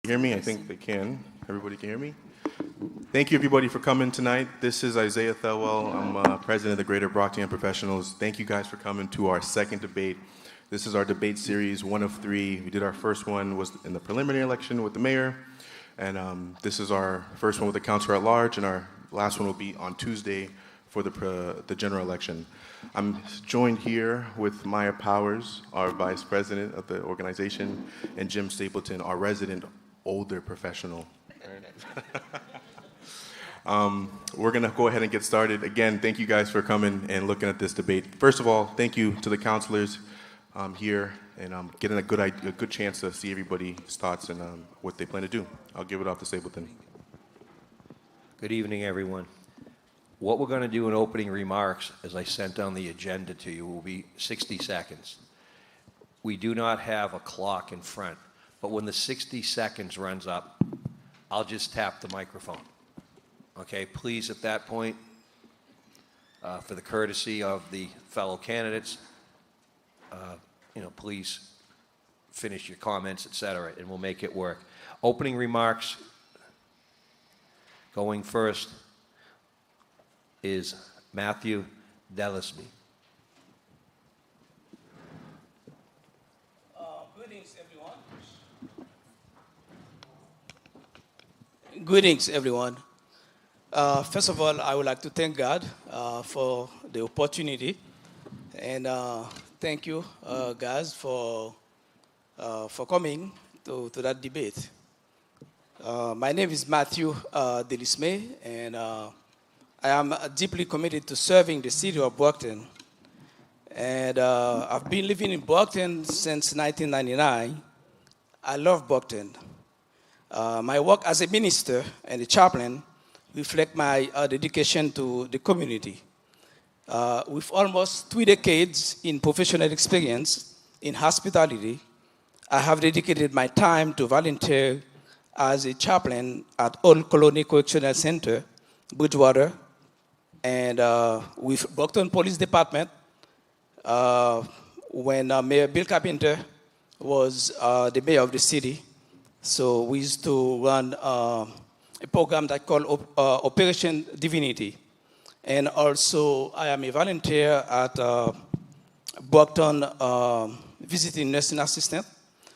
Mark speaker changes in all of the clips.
Speaker 1: Hear me? I think they can. Everybody can hear me? Thank you, everybody, for coming tonight. This is Isaiah Thelwell. I'm president of the Greater Brockton Professionals. Thank you guys for coming to our second debate. This is our debate series, one of three. We did our first one was in the preliminary election with the mayor, and this is our first one with the councilor at large, and our last one will be on Tuesday for the general election. I'm joined here with Maya Powers, our vice president of the organization, and Jim Stapleton, our resident older professional. We're going to go ahead and get started. Again, thank you guys for coming and looking at this debate. First of all, thank you to the councilors here and getting a good chance to see everybody's thoughts and what they plan to do. I'll give it off to Stapleton.
Speaker 2: Good evening, everyone. What we're going to do in opening remarks, as I sent on the agenda to you, will be 60 seconds. We do not have a clock in front, but when the 60 seconds runs up, I'll just tap the microphone. Okay, please, at that point, for the courtesy of the fellow candidates, please finish your comments, etc., and we'll make it work. Opening remarks, going first, is Matthew Delisby.
Speaker 3: Greetings, everyone. Greetings, everyone. First of all, I would like to thank God for the opportunity, and thank you, guys, for coming to that debate. My name is Matthew Delisme, and I am deeply committed to serving the city of Brockton. And I've been living in Brockton since 1999. I love Brockton. My work as a minister and a chaplain reflect my dedication to the community. With almost 3 decades in professional experience in hospitality, I have dedicated my time to volunteer as a chaplain at Old Colony Correctional Center, Bridgewater, and with Brockton Police Department when Mayor Bill Carpenter was the mayor of the city. So we used to run a program that called Operation Divinity. And also I am a volunteer at Brockton visiting nursing assistant.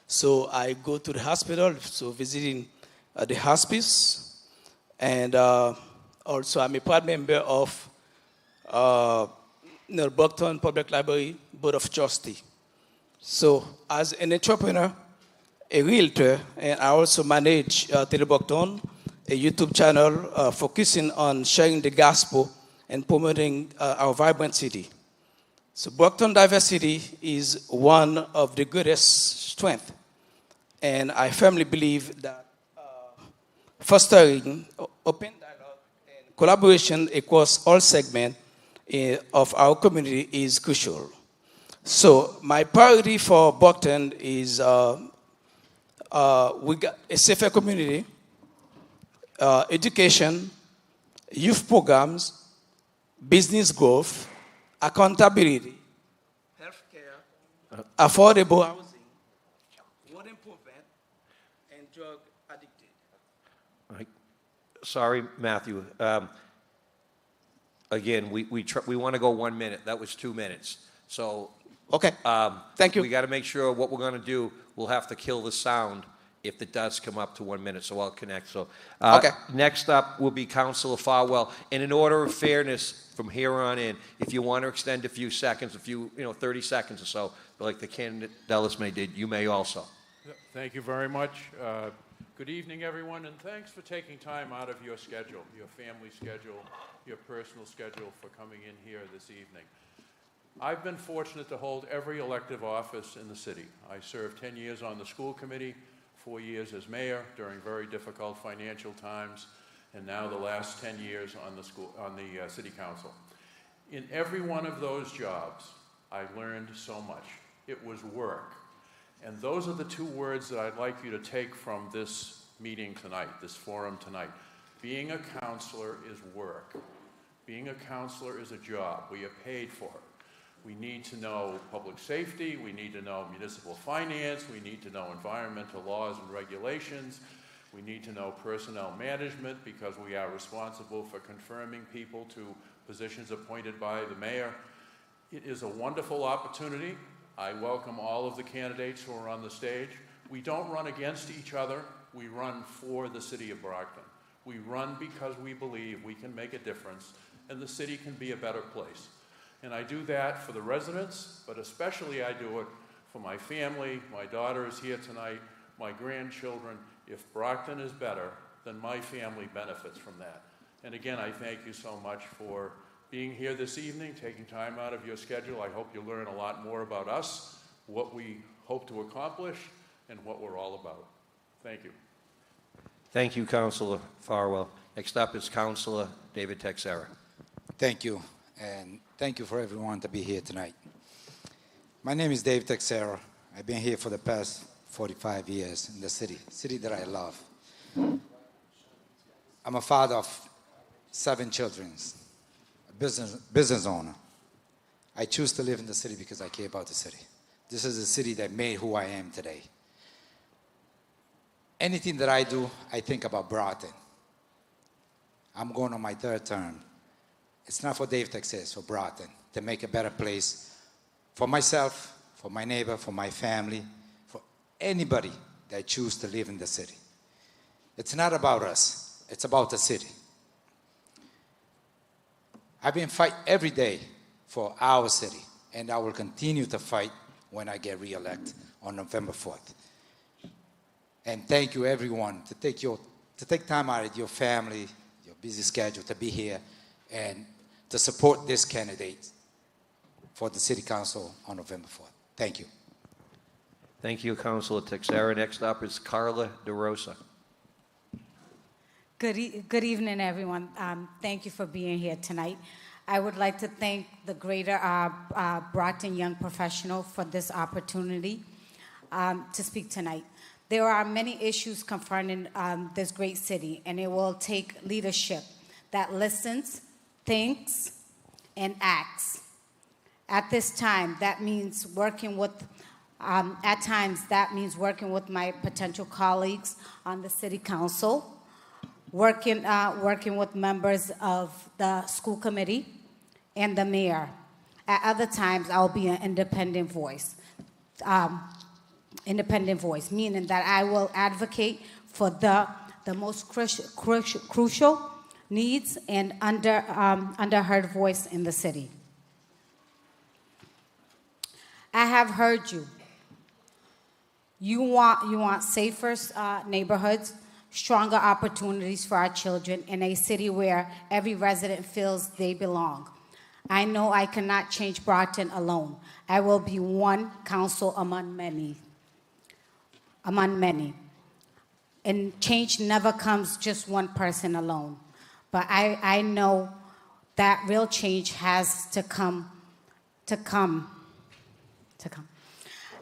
Speaker 3: So I go to the hospital, so visiting the hospice. And also I'm a proud member of Brockton Public Library Board of Trustees. So as an entrepreneur, a realtor, and I also manage TheBrockton, a YouTube channel focusing on sharing the gospel and promoting our vibrant city. So Brockton diversity is one of the greatest strengths, and I firmly believe that fostering open dialogue and collaboration across all segments of our community is crucial. So my priority for Brockton is we got a safer community, education, youth programs, business growth, accountability, healthcare, affordable housing, water improvement, and drug addicted.
Speaker 2: Right. Sorry, Matthew. Again, we want to go 1 minute. That was 2 minutes. So
Speaker 3: okay. Thank you.
Speaker 2: We got to make sure what we're going to do. We'll have to kill the sound if it does come up to 1 minute. So I'll connect. So
Speaker 3: okay.
Speaker 2: Next up will be Councilor Farwell. And in order of fairness, from here on in, if you want to extend a few seconds, 30 seconds or so, like the candidate Delisme did, you may also.
Speaker 4: Thank you very much. Good evening, everyone, and thanks for taking time out of your schedule, your family schedule, your personal schedule for coming in here this evening. I've been fortunate to hold every elective office in the city. I served 10 years on the school committee, 4 years as mayor during very difficult financial times, and now the last 10 years on the city council. In every one of those jobs, I learned so much. It was work. And those are the 2 words that I'd like you to take from this meeting tonight, this forum tonight. Being a counselor is work. Being a counselor is a job. We are paid for it. We need to know public safety, we need to know municipal finance, we need to know environmental laws and regulations, We need to know personnel management because we are responsible for confirming people to positions appointed by the mayor. It is a wonderful opportunity. I welcome all of the candidates who are on the stage. We don't run against each other. We run for the city of Brockton. We run because we believe we can make a difference and the city can be a better place. And I do that for the residents, but especially I do it for my family. My daughter is here tonight, my grandchildren. If Brockton is better, then my family benefits from that. And again, I thank you so much for being here this evening, taking time out of your schedule. I hope you learn a lot more about us, what we hope to accomplish, and what we're all about. Thank you.
Speaker 2: Thank you, Councilor Farwell. Next up is Councilor David Texera.
Speaker 5: Thank you, and thank you for everyone to be here tonight. My name is Dave Texera. I've been here for the past 45 years in the city that I love. I'm a father of 7 children, a business owner. I choose to live in the city because I care about the city. This is the city that made who I am today. Anything that I do, I think about Brockton. I'm going on my 3rd term. It's not for Dave Texera, it's for Brockton, to make a better place for myself, for my neighbor, for my family, for anybody that choose to live in the city. It's not about us, it's about the city. I've been fighting every day for our city, and I will continue to fight when I get re-elected on November 4th. And thank you, everyone, to take time out of your family, your busy schedule, to be here and to support this candidate for the City Council on November 4th. Thank you.
Speaker 2: Thank you, Councilor Texera. Next up is Carla DeRosa.
Speaker 6: Good evening, everyone. Thank you for being here tonight. I would like to thank the Greater Brockton Young Professional for this opportunity to speak tonight. There are many issues confronting this great city, and it will take leadership that listens, thinks, and acts. At this time, that means working with, at times, that means working with my potential colleagues on the City Council, working with members of the school committee and the mayor. At other times, I'll be an independent voice. Meaning that I will advocate for the most crucial needs and underheard voice in the city. I have heard you. You want safer neighborhoods, stronger opportunities for our children in a city where every resident feels they belong. I know I cannot change Brockton alone. I will be one council among many. And change never comes just one person alone. But I know that real change has to come.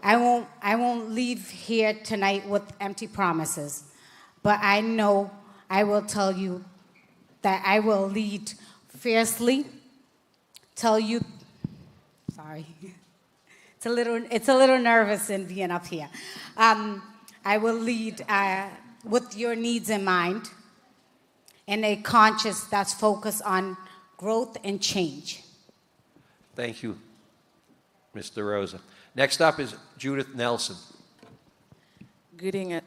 Speaker 6: I won't leave here tonight with empty promises. But I know I will tell you that I will lead fiercely, tell you, sorry, it's a little nervous in being up here. I will lead with your needs in mind and a conscience that's focused on growth and change.
Speaker 2: Thank you, Mr. Rosa. Next up is Judith Nelson.
Speaker 7: Greetings,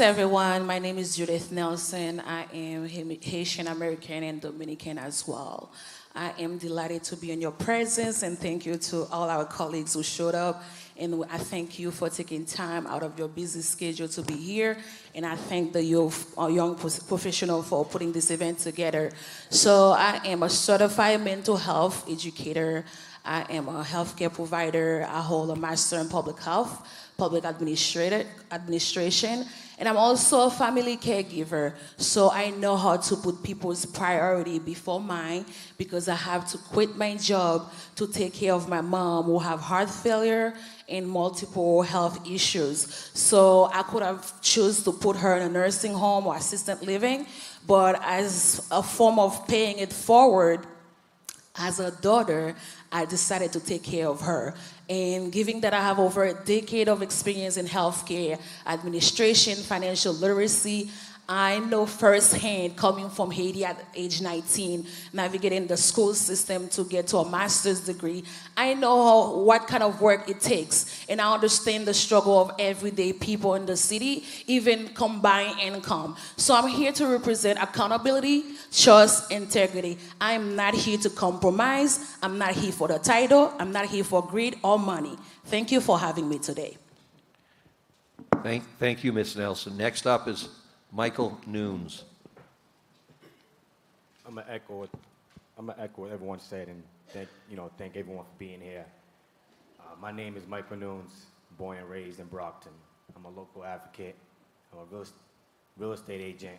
Speaker 7: everyone. My name is Judith Nelson. I am Haitian American and Dominican as well. I am delighted to be in your presence, and thank you to all our colleagues who showed up. And I thank you for taking time out of your busy schedule to be here. And I thank the young professional for putting this event together. So I am a certified mental health educator. I am a healthcare provider. I hold a master in public health, public administration, and I'm also a family caregiver. So I know how to put people's priority before mine because I have to quit my job to take care of my mom who have heart failure and multiple health issues. So I could have chosen to put her in a nursing home or assisted living, but as a form of paying it forward, as a daughter, I decided to take care of her. And given that I have over a decade of experience in healthcare, administration, financial literacy, I know firsthand, coming from Haiti at age 19, navigating the school system to get to a master's degree, I know what kind of work it takes. And I understand the struggle of everyday people in the city, even combined income. So I'm here to represent accountability, trust, integrity. I'm not here to compromise. I'm not here for the title. I'm not here for greed or money. Thank you for having me today.
Speaker 2: Thank you, Ms. Nelson. Next up is Michael Nunes.
Speaker 8: I'm gonna echo what everyone said, and thank everyone for being here. My name is Michael Nunes, born and raised in Brockton. I'm a local advocate. I'm a real estate agent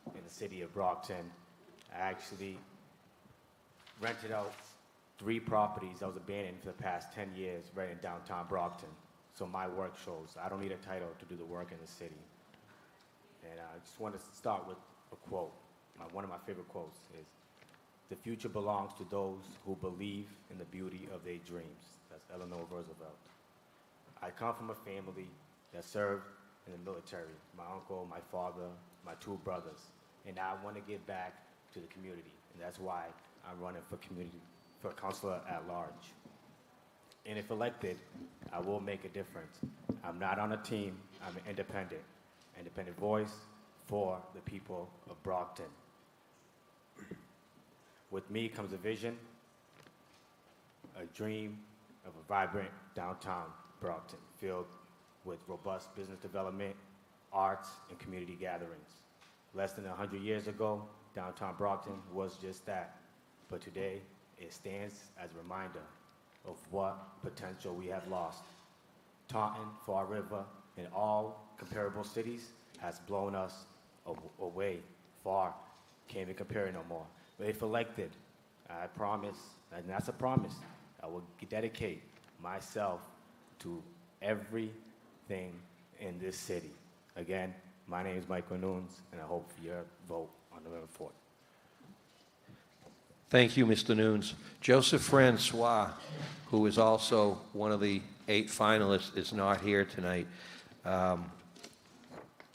Speaker 8: in the city of Brockton. I actually rented out 3 properties that was abandoned for the past 10 years right in downtown Brockton. So my work shows I don't need a title to do the work in the city. And I just want to start with a quote. One of my favorite quotes is, "The future belongs to those who believe in the beauty of their dreams." That's Eleanor Roosevelt. I come from a family that served in the military. My uncle, my father, my 2 brothers. And I want to give back to the community. And that's why I'm running for Councilor at large. And if elected, I will make a difference. I'm not on a team. I'm an independent voice for the people of Brockton. With me comes a vision, a dream of a vibrant downtown Brockton filled with robust business development, arts, and community gatherings. Less than 100 years ago, downtown Brockton was just that. But today, it stands as a reminder of what potential we have lost. Taunton, Fall River, and all comparable cities has blown us away far. Can't even compare it no more. But if elected, I promise, and that's a promise, I will dedicate myself to everything in this city. Again, my name is Michael Nunes, and I hope for your vote on November 4th.
Speaker 2: Thank you, Mr. Nunes. Joseph Francois, who is also one of the 8 finalists, is not here tonight.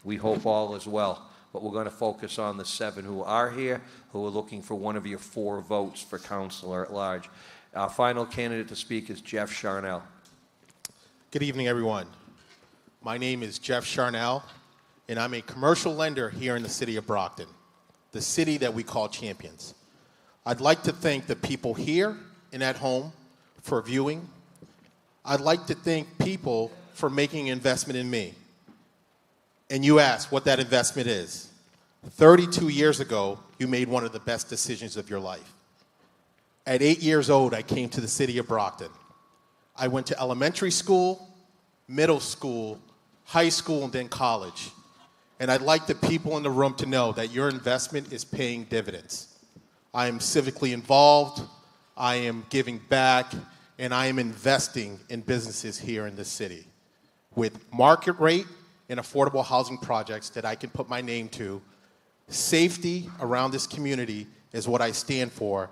Speaker 2: We hope all is well, but we're going to focus on the 7 who are here, who are looking for one of your 4 votes for Councilor at large. Our final candidate to speak is Jeff Charnell.
Speaker 9: Good evening, everyone. My name is Jeff Charnell, and I'm a commercial lender here in the city of Brockton, the city that we call champions. I'd like to thank the people here and at home for viewing. I'd like to thank people for making an investment in me. And you ask what that investment is. 32 years ago, you made one of the best decisions of your life. At 8 years old, I came to the city of Brockton. I went to elementary school, middle school, high school, and then college. And I'd like the people in the room to know that your investment is paying dividends. I am civically involved, I am giving back, and I am investing in businesses here in this city with market rate and affordable housing projects that I can put my name to. Safety around this community is what I stand for.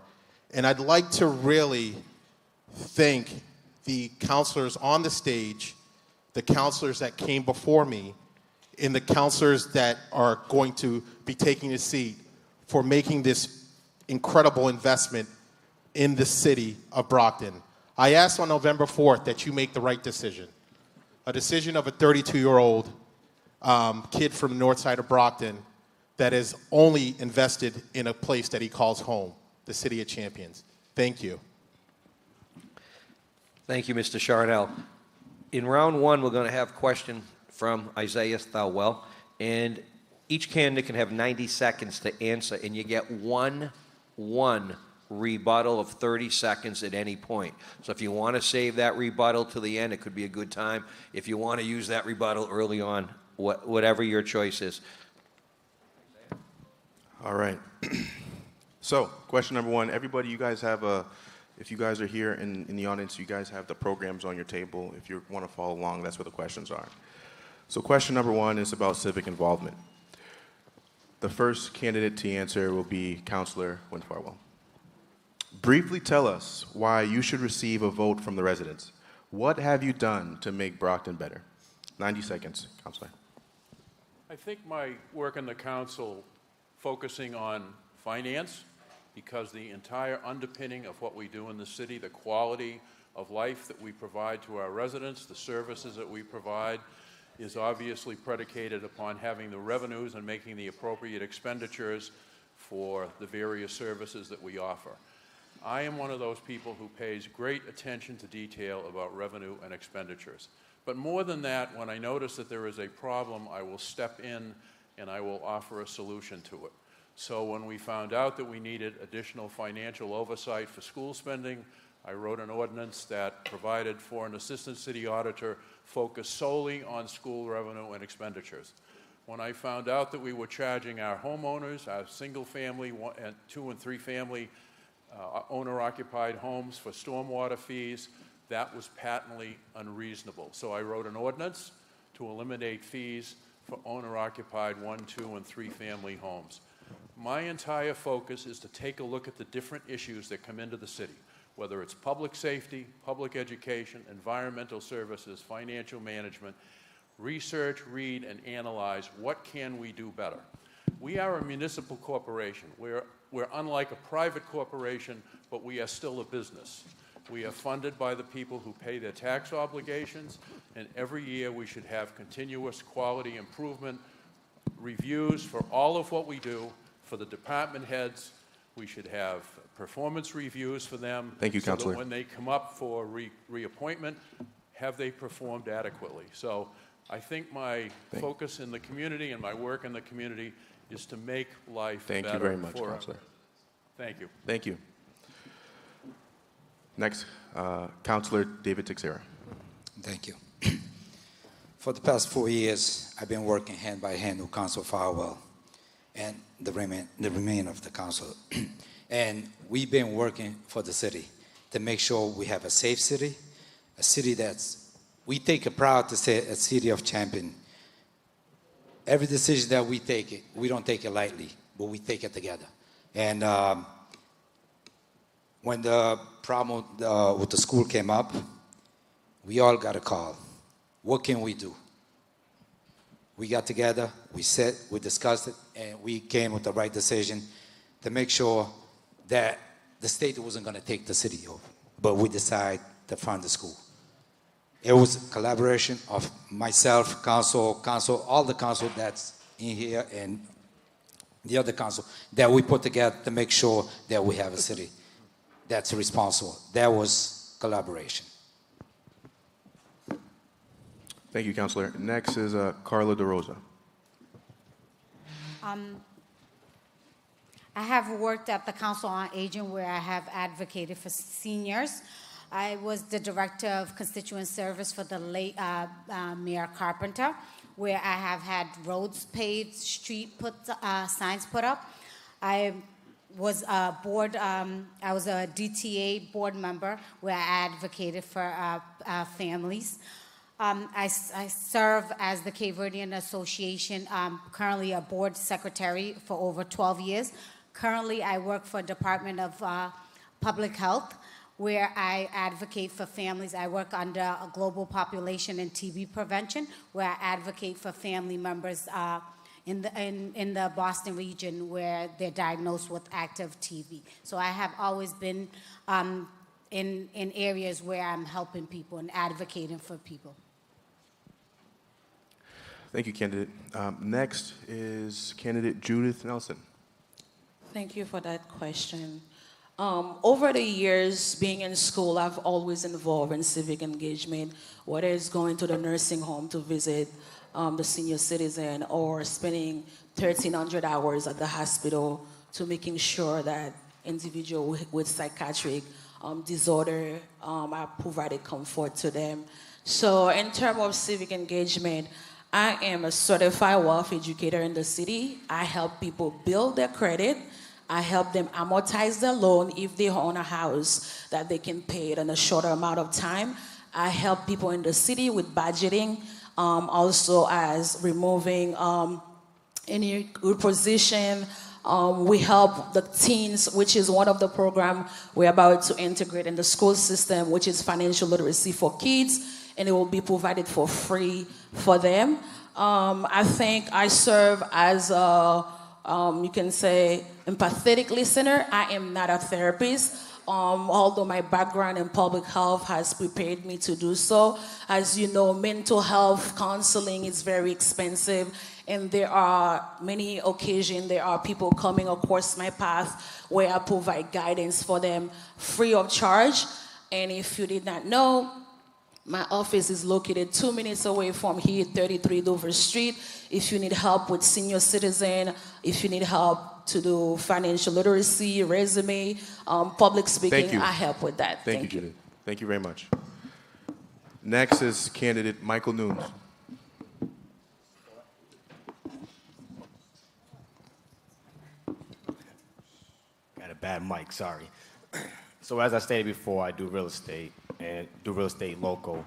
Speaker 9: And I'd like to really thank the councilors on the stage, the councilors that came before me, and the councilors that are going to be taking a seat for making this incredible investment in the city of Brockton. I ask on November 4th that you make the right decision. A decision of a 32-year-old kid from the north side of Brockton that is only invested in a place that he calls home, the City of Champions. Thank you.
Speaker 2: Thank you, Mr. Charnell. In round 1, we're going to have a question from Isaiah Thawell, and each candidate can have 90 seconds to answer, and you get one rebuttal of 30 seconds at any point. So if you want to save that rebuttal to the end, it could be a good time. If you want to use that rebuttal early on, whatever your choice is.
Speaker 1: All right. So, question number 1. Everybody, you guys have if you guys are here in the audience, you guys have the programs on your table. If you want to follow along, that's where the questions are. So question number 1 is about civic involvement. The first candidate to answer will be Councilor Wynn-Farwell. Briefly tell us why you should receive a vote from the residents. What have you done to make Brockton better? 90 seconds, Councilor.
Speaker 4: I think my work in the council focusing on finance, because the entire underpinning of what we do in the city, the quality of life that we provide to our residents, the services that we provide, is obviously predicated upon having the revenues and making the appropriate expenditures for the various services that we offer. I am one of those people who pays great attention to detail about revenue and expenditures. But more than that, when I notice that there is a problem, I will step in and I will offer a solution to it. So when we found out that we needed additional financial oversight for school spending, I wrote an ordinance that provided for an assistant city auditor focused solely on school revenue and expenditures. When I found out that we were charging our homeowners, our single-family, 2 and 3 family owner-occupied homes for stormwater fees, that was patently unreasonable. So I wrote an ordinance to eliminate fees for owner-occupied 1, 2, and 3 family homes. My entire focus is to take a look at the different issues that come into the city, whether it's public safety, public education, environmental services, financial management, research, read, and analyze what can we do better. We are a municipal corporation. We're unlike a private corporation, but we are still a business. We are funded by the people who pay their tax obligations, and every year we should have continuous quality improvement reviews for all of what we do. For the department heads, we should have performance reviews for them.
Speaker 1: Thank you,
Speaker 4: so
Speaker 1: Councilor.
Speaker 4: that when they come up for reappointment, have they performed adequately? So I think my focus in the community and my work in the community is to make life better.
Speaker 1: Thank you very much, Councilor.
Speaker 4: Thank you.
Speaker 1: Thank you. Next, Councilor David Teixeira.
Speaker 5: Thank you. For the past 4 years, I've been working hand by hand with Councilor Farwell and the remainder of the council. And we've been working for the city to make sure we have a safe city, a city we take a proud to say a city of champion. Every decision that we take, we don't take it lightly, but we take it together. And when the problem with the school came up, we all got a call. What can we do? We got together, we sat, we discussed it, and we came with the right decision to make sure that the state wasn't going to take the city over, but we decided to fund the school. It was a collaboration of myself, council, all the council that's in here, and the other council that we put together to make sure that we have a city that's responsible. That was collaboration.
Speaker 1: Thank you, Councilor. Next is Carla DeRosa.
Speaker 6: I have worked at the Council on Aging where I have advocated for seniors. I was the director of constituent service for the late Mayor Carpenter, where I have had roads paved, signs put up. I was a DTA board member where I advocated for families. I serve as the Cape Verdean Association, currently a board secretary for over 12 years. Currently, I work for Department of Public Health, where I advocate for families. I work under a global population and TB prevention, where I advocate for family members in the Boston region where they're diagnosed with active TB. So I have always been in areas where I'm helping people and advocating for people.
Speaker 1: Thank you, candidate. Next is candidate Judith Nelson.
Speaker 7: Thank you for that question. Over the years, being in school, I've always involved in civic engagement, whether it's going to the nursing home to visit the senior citizen or spending 1,300 hours at the hospital to making sure that individuals with psychiatric disorder are provided comfort to them. So in terms of civic engagement, I am a certified wealth educator in the city. I help people build their credit. I help them amortize their loan if they own a house that they can pay it in a shorter amount of time. I help people in the city with budgeting, also as removing any reposition We help the teens, which is one of the programs we're about to integrate in the school system, which is financial literacy for kids, and it will be provided for free for them. I think I serve as a, you can say, empathetic listener. I am not a therapist. Although my background in public health has prepared me to do so. As you know, mental health counseling is very expensive, and there are many occasions there are people coming across my path where I provide guidance for them free of charge. And if you did not know, my office is located 2 minutes away from here, 33 Dover Street. If you need help with senior citizen, if you need help to do financial literacy, resume, public speaking, I help with that.
Speaker 1: Thank you, Judith. Thank you very much. Next is candidate Michael Nunes.
Speaker 8: Got a bad mic, sorry. So as I stated before, I do real estate and do real estate local.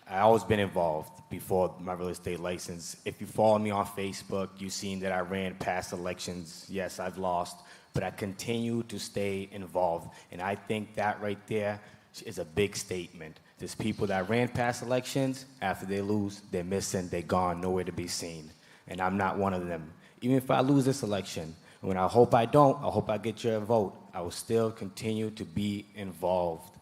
Speaker 8: I always been involved before my real estate license. If you follow me on Facebook, you've seen that I ran past elections. Yes, I've lost, but I continue to stay involved. And I think that right there is a big statement. There's people that ran past elections, after they lose, they're missing, they're gone, nowhere to be seen. And I'm not one of them. Even if I lose this election, when I hope I don't, I hope I get your vote, I will still continue to be involved.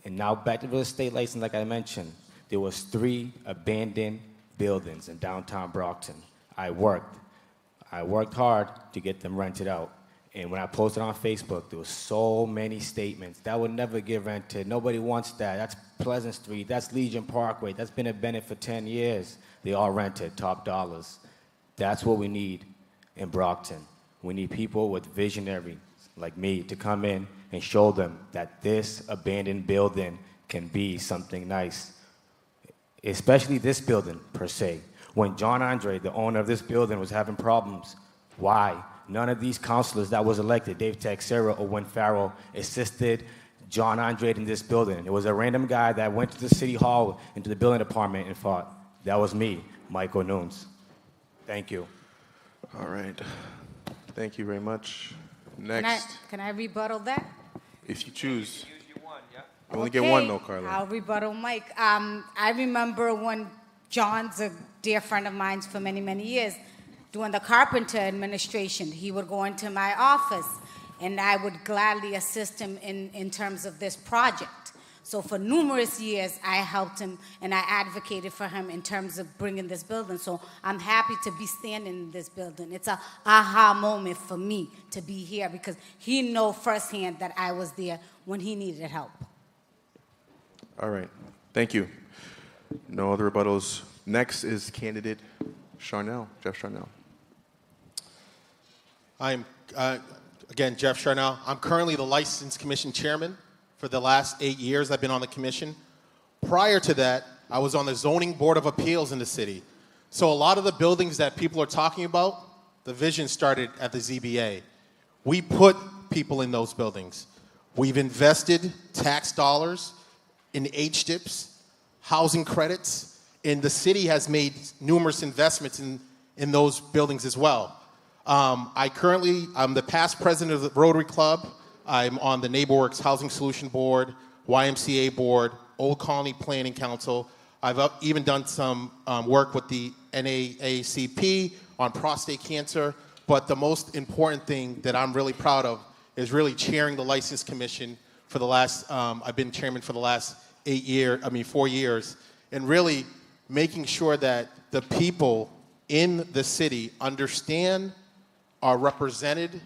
Speaker 8: And now back to real estate license, like I mentioned, there was 3 abandoned buildings in downtown Brockton. I worked hard to get them rented out. And when I posted on Facebook, there was so many statements that would never get rented. Nobody wants that. That's Pleasant Street. That's Legion Parkway. That's been abandoned for 10 years. They all rented, top dollars. That's what we need in Brockton. We need people with visionary like me to come in and show them that this abandoned building can be something nice. Especially this building, per se. When John Andre, the owner of this building, was having problems, why? None of these councilors that was elected, Dave Texera or Win Farrell, assisted John Andre in this building. It was a random guy that went to the city hall, into the building department, and thought, that was me, Michael Nunes. Thank you.
Speaker 1: All right. Thank you very much. Next.
Speaker 6: Can I rebuttal that?
Speaker 1: If you choose.
Speaker 2: You won, yeah?
Speaker 1: You only get one, though, Carla.
Speaker 6: I'll rebuttal Mike. I remember when John's a dear friend of mine for many, many years, during the Carpenter administration, he would go into my office, and I would gladly assist him in terms of this project. So for numerous years, I helped him, and I advocated for him in terms of bringing this building. So I'm happy to be standing in this building. It's a aha moment for me to be here, because he knows firsthand that I was there when he needed help.
Speaker 1: All right. Thank you. No other rebuttals. Next is candidate Charnel, Jeff Charnel.
Speaker 9: I'm, again, Jeff Charnel. I'm currently the License Commission Chairman. For the last 8 years, I've been on the commission. Prior to that, I was on the Zoning Board of Appeals in the city. So a lot of the buildings that people are talking about, the vision started at the ZBA. We put people in those buildings. We've invested tax dollars in HDIPs, housing credits, and the city has made numerous investments in those buildings as well. I'm the past president of the Rotary Club. I'm on the NeighborWorks Housing Solution Board, YMCA Board, Old Colony Planning Council. I've even done some work with the NAACP on prostate cancer. But the most important thing that I'm really proud of is really chairing the License Commission for the last, I've been chairman for the last 4 years, and really making sure that the people in the city understand, are represented,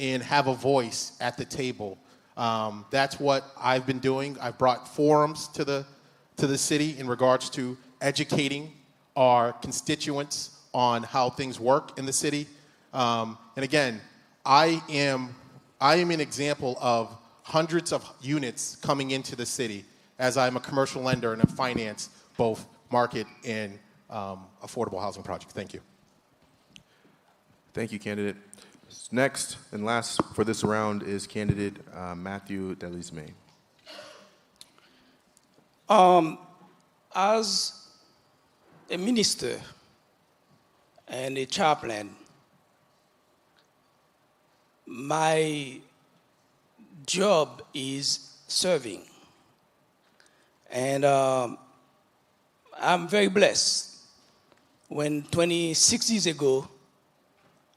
Speaker 9: and have a voice at the table. That's what I've been doing. I've brought forums to the city in regards to educating our constituents on how things work in the city. And again, I am an example of hundreds of units coming into the city, as I'm a commercial lender and I finance both market and affordable housing projects. Thank you.
Speaker 1: Thank you, candidate. Next and last for this round is candidate Matthew Delisme.
Speaker 3: As a minister and a chaplain, my job is serving. And I'm very blessed. When 26 years ago,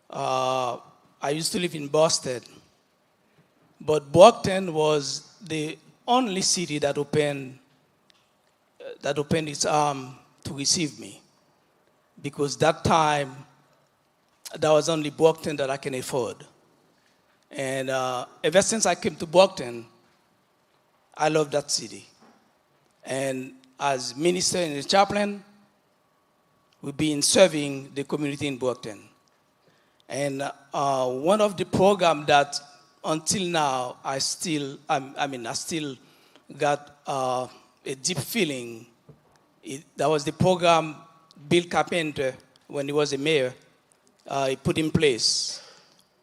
Speaker 3: I used to live in Boston, but Brockton was the only city that opened its arm to receive me, because that time that was only Brockton that I can afford. And ever since I came to Brockton, I love that city. And as minister and a chaplain, we've been serving the community in Brockton. And one of the programs that until now I still got a deep feeling. That was the program Bill Carpenter, when he was a mayor, he put in place,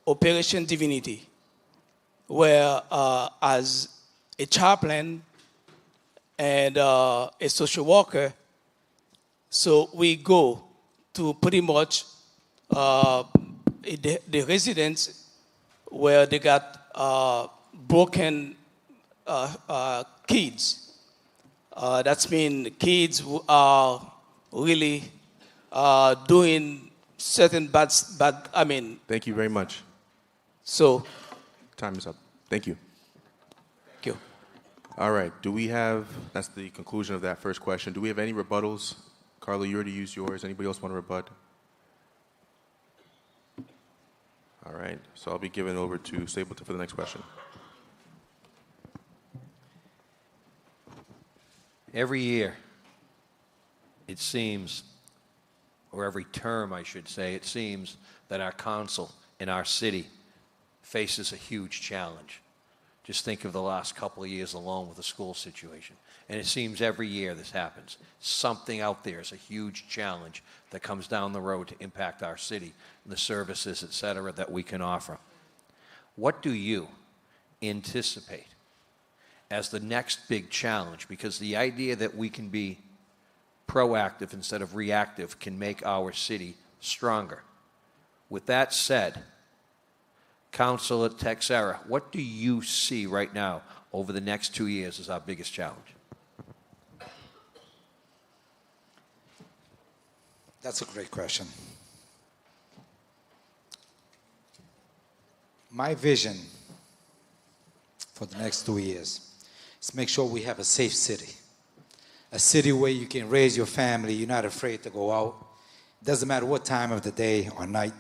Speaker 3: Operation Divinity, where as a chaplain and a social worker, so we go to pretty much the residents where they got broken kids. That's mean kids who are really doing certain bad,
Speaker 1: Thank you very much.
Speaker 3: So.
Speaker 1: Time is up. Thank you.
Speaker 3: Thank you.
Speaker 1: All right. That's the conclusion of that first question. Do we have any rebuttals? Carla, you already used yours. Anybody else want to rebut? All right. So I'll be giving over to Stapleton for the next question.
Speaker 2: Every year, it seems, or every term, I should say, it seems that our council in our city faces a huge challenge. Just think of the last couple of years alone with the school situation. And it seems every year this happens. Something out there is a huge challenge that comes down the road to impact our city and the services, et cetera, that we can offer. What do you anticipate as the next big challenge? Because the idea that we can be proactive instead of reactive can make our city stronger. With that said, Councilor Texera, what do you see right now over the next 2 years as our biggest challenge?
Speaker 5: That's a great question. My vision for the next 2 years is make sure we have a safe city. A city where you can raise your family, you're not afraid to go out. Doesn't matter what time of the day or night,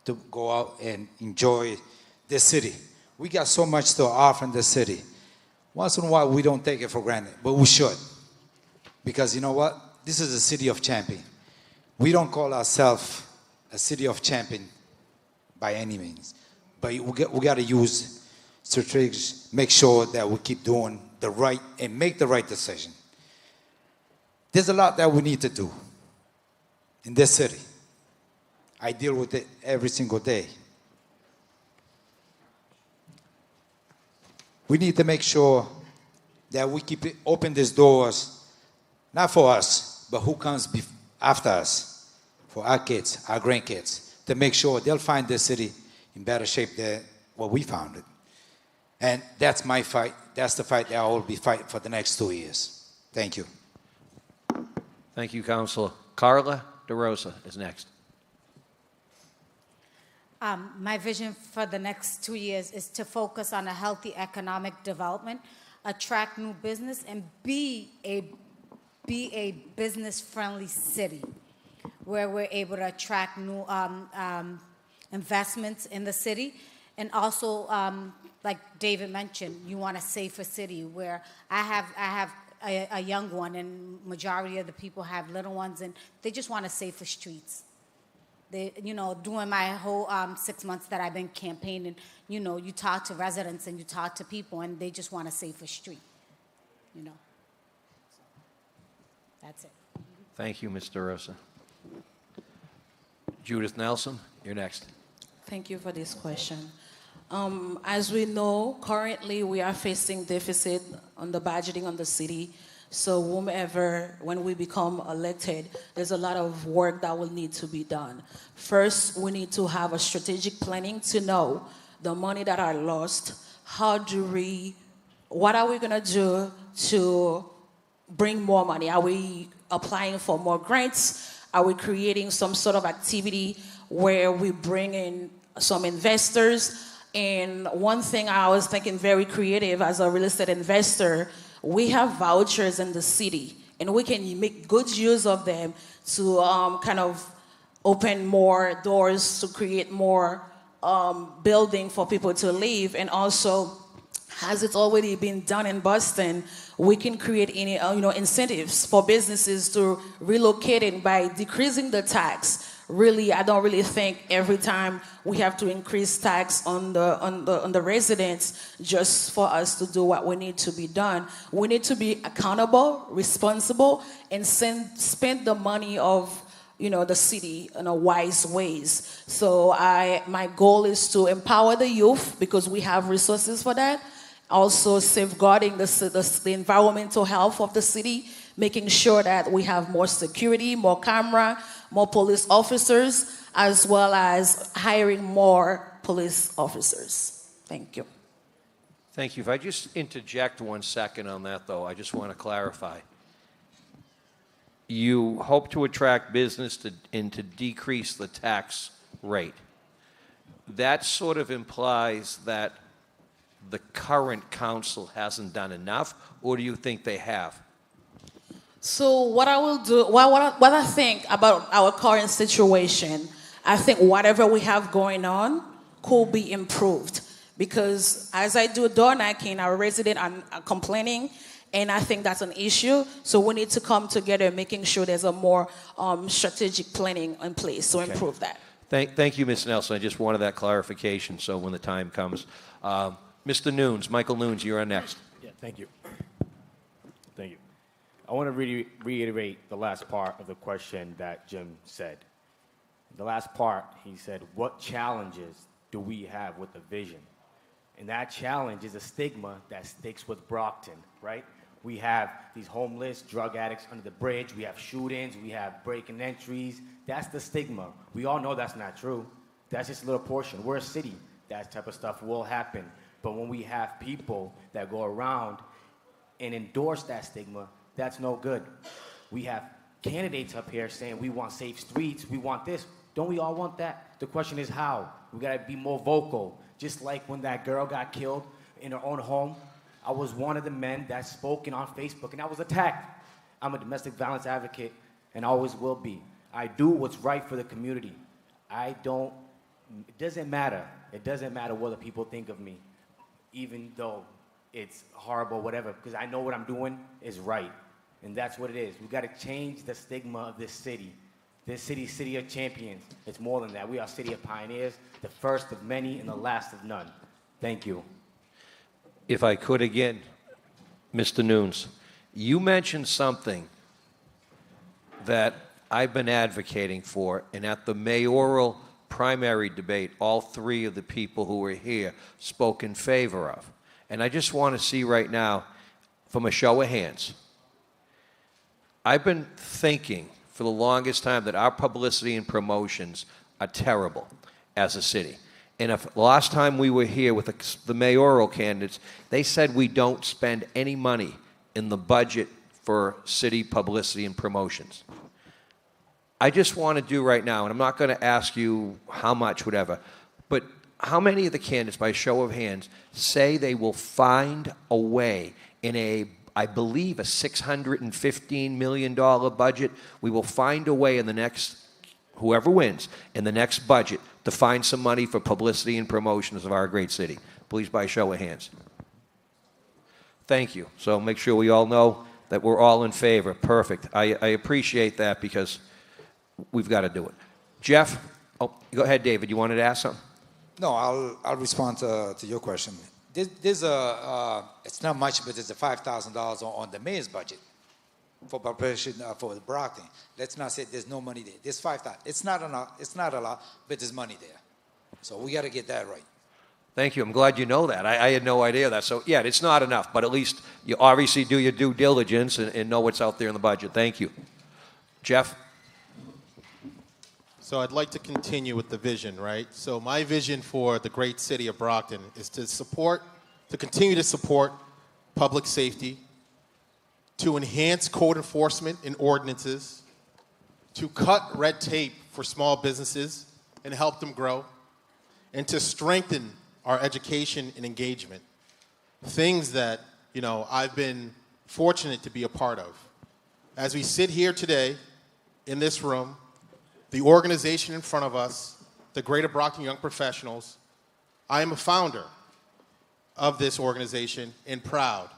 Speaker 5: to go out and enjoy this city. We got so much to offer in this city. Once in a while, we don't take it for granted, but we should. Because you know what? This is a city of champion. We don't call ourselves a city of champion by any means. But we got to use strategies, make sure that we keep doing the right and make the right decision. There's a lot that we need to do in this city. I deal with it every single day. We need to make sure that we keep open these doors, not for us, but who comes after us, for our kids, our grandkids, to make sure they'll find this city in better shape than what we found it. And that's my fight. That's the fight that I will be fighting for the next 2 years. Thank you.
Speaker 2: Thank you, Councilor. Carla DeRosa is next.
Speaker 6: My vision for the next 2 years is to focus on a healthy economic development, attract new business, and be a business-friendly city where we're able to attract new investments in the city. And also, like David mentioned, you want a safer city where I have a young one, and majority of the people have little ones, and they just want safer streets. They, during my whole 6 months that I've been campaigning, you talk to residents and you talk to people, and they just want a safer street, So that's it.
Speaker 2: Thank you, Mr. Rosa. Judith Nelson, you're next.
Speaker 7: Thank you for this question. As we know, currently we are facing deficit on the budgeting on the city. So when we become elected, there's a lot of work that will need to be done. First, we need to have a strategic planning to know the money that are lost, what are we gonna do to bring more money? Are we applying for more grants? Are we creating some sort of activity where we bring in some investors? And one thing I was thinking very creative as a real estate investor, we have vouchers in the city, and we can make good use of them to kind of open more doors, to create more building for people to live. And also, as it's already been done in Boston, we can create any incentives for businesses to relocate it by decreasing the tax. Really, I don't really think every time we have to increase tax on the residents just for us to do what we need to be done. We need to be accountable, responsible, and spend the money of the city in a wise ways. So my goal is to empower the youth because we have resources for that. Also safeguarding the environmental health of the city, making sure that we have more security, more camera, more police officers, as well as hiring more police officers. Thank you.
Speaker 2: Thank you. If I just interject 1 second on that, though, I just want to clarify. You hope to attract business and to decrease the tax rate. That sort of implies that the current council hasn't done enough, or do you think they have?
Speaker 7: So what I will do, what I think about our current situation, I think whatever we have going on could be improved. Because as I do door knocking, our residents are complaining, and I think that's an issue. So we need to come together, making sure there's a more strategic planning in place to improve that.
Speaker 2: Thank you, Ms. Nelson. I just wanted that clarification so when the time comes. Mr. Nunes, Michael Nunes, you're on next.
Speaker 8: Yeah, thank you. Thank you. I want to reiterate the last part of the question that Jim said. The last part, he said, what challenges do we have with the vision? And that challenge is a stigma that sticks with Brockton, right? We have these homeless, drug addicts under the bridge. We have shootings. We have break-in entries. That's the stigma. We all know that's not true. That's just a little portion. We're a city. That type of stuff will happen. But when we have people that go around and endorse that stigma, that's no good. We have candidates up here saying we want safe streets, we want this. Don't we all want that? The question is how. We gotta be more vocal. Just like when that girl got killed in her own home, I was one of the men that spoken on Facebook and I was attacked. I'm a domestic violence advocate and always will be. I do what's right for the community. It doesn't matter. It doesn't matter what the people think of me, even though it's horrible, whatever, because I know what I'm doing is right. And that's what it is. We've got to change the stigma of this city. This city of champions. It's more than that. We are a city of pioneers, the first of many and the last of none. Thank you.
Speaker 2: If I could again, Mr. Nunes, you mentioned something that I've been advocating for, and at the mayoral primary debate, all three of the people who were here spoke in favor of. And I just want to see right now, from a show of hands, I've been thinking for the longest time that our publicity and promotions are terrible as a city. And if last time we were here with the mayoral candidates, they said we don't spend any money in the budget for city publicity and promotions. I just want to do right now, and I'm not going to ask you how much, whatever, but how many of the candidates, by show of hands, say they will find a way in I believe, a $615 million budget, we will find a way in the next, whoever wins, in the next budget to find some money for publicity and promotions of our great city? Please, by show of hands. Thank you. So make sure we all know that we're all in favor. Perfect. I appreciate that because we've got to do it. Jeff, go ahead, David. You wanted to ask something?
Speaker 5: No, I'll respond to your question. There's it's not much, but there's a $5,000 on the mayor's budget for preparation for the Brockton. Let's not say there's no money there. There's $5,000. It's not enough. It's not a lot, but there's money there. So we got to get that right.
Speaker 2: Thank you. I'm glad you know that. I had no idea that. So, yeah, it's not enough, but at least you obviously do your due diligence and know what's out there in the budget. Thank you. Jeff?
Speaker 9: So I'd like to continue with the vision, right? So my vision for the great city of Brockton is to continue to support public safety, to enhance code enforcement and ordinances, to cut red tape for small businesses and help them grow, and to strengthen our education and engagement. Things that, I've been fortunate to be a part of. As we sit here today in this room, the organization in front of us, the Greater Brockton Young Professionals, I am a founder of this organization and proud.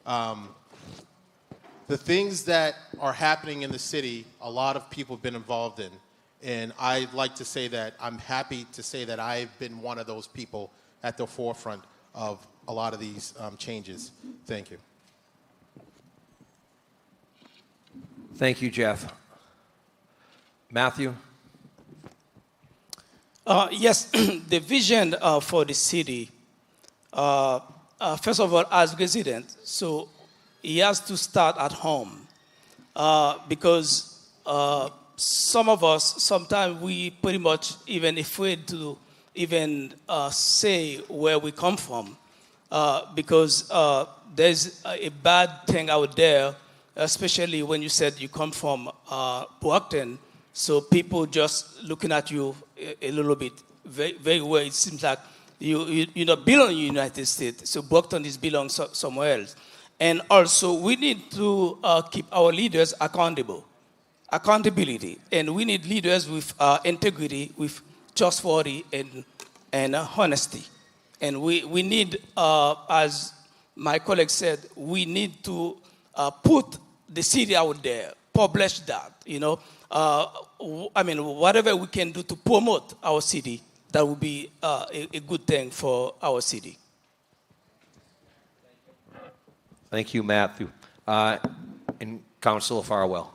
Speaker 9: The things that are happening in the city, a lot of people have been involved in. And I'd like to say that I'm happy to say that I've been one of those people at the forefront of a lot of these changes. Thank you.
Speaker 2: Thank you, Jeff. Matthew?
Speaker 3: Yes, the vision for the city, first of all, as resident, so he has to start at home because some of us, sometimes we pretty much even afraid to even say where we come from because there's a bad thing out there, especially when you said you come from Brockton. So people just looking at you a little bit, very, very well. It seems like you don't belong in the United States. So Brockton is belong somewhere else. And also, we need to keep our leaders accountability. And we need leaders with integrity, with trustworthy and honesty. And we need, as my colleague said, we need to put the city out there, publish that, whatever we can do to promote our city, that would be a good thing for our city.
Speaker 2: Thank you, Matthew. And Councilor Farwell.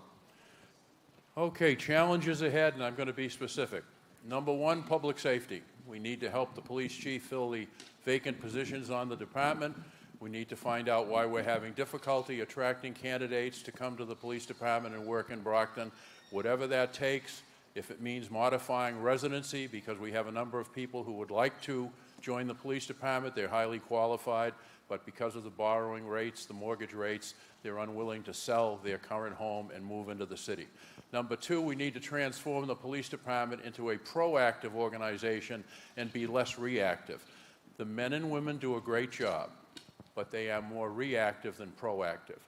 Speaker 4: Okay, challenges ahead, and I'm going to be specific. Number one, public safety. We need to help the police chief fill the vacant positions on the department. We need to find out why we're having difficulty attracting candidates to come to the police department and work in Brockton. Whatever that takes, if it means modifying residency, because we have a number of people who would like to join the police department, they're highly qualified, but because of the borrowing rates, the mortgage rates, they're unwilling to sell their current home and move into the city. Number two, we need to transform the police department into a proactive organization and be less reactive. The men and women do a great job, but they are more reactive than proactive.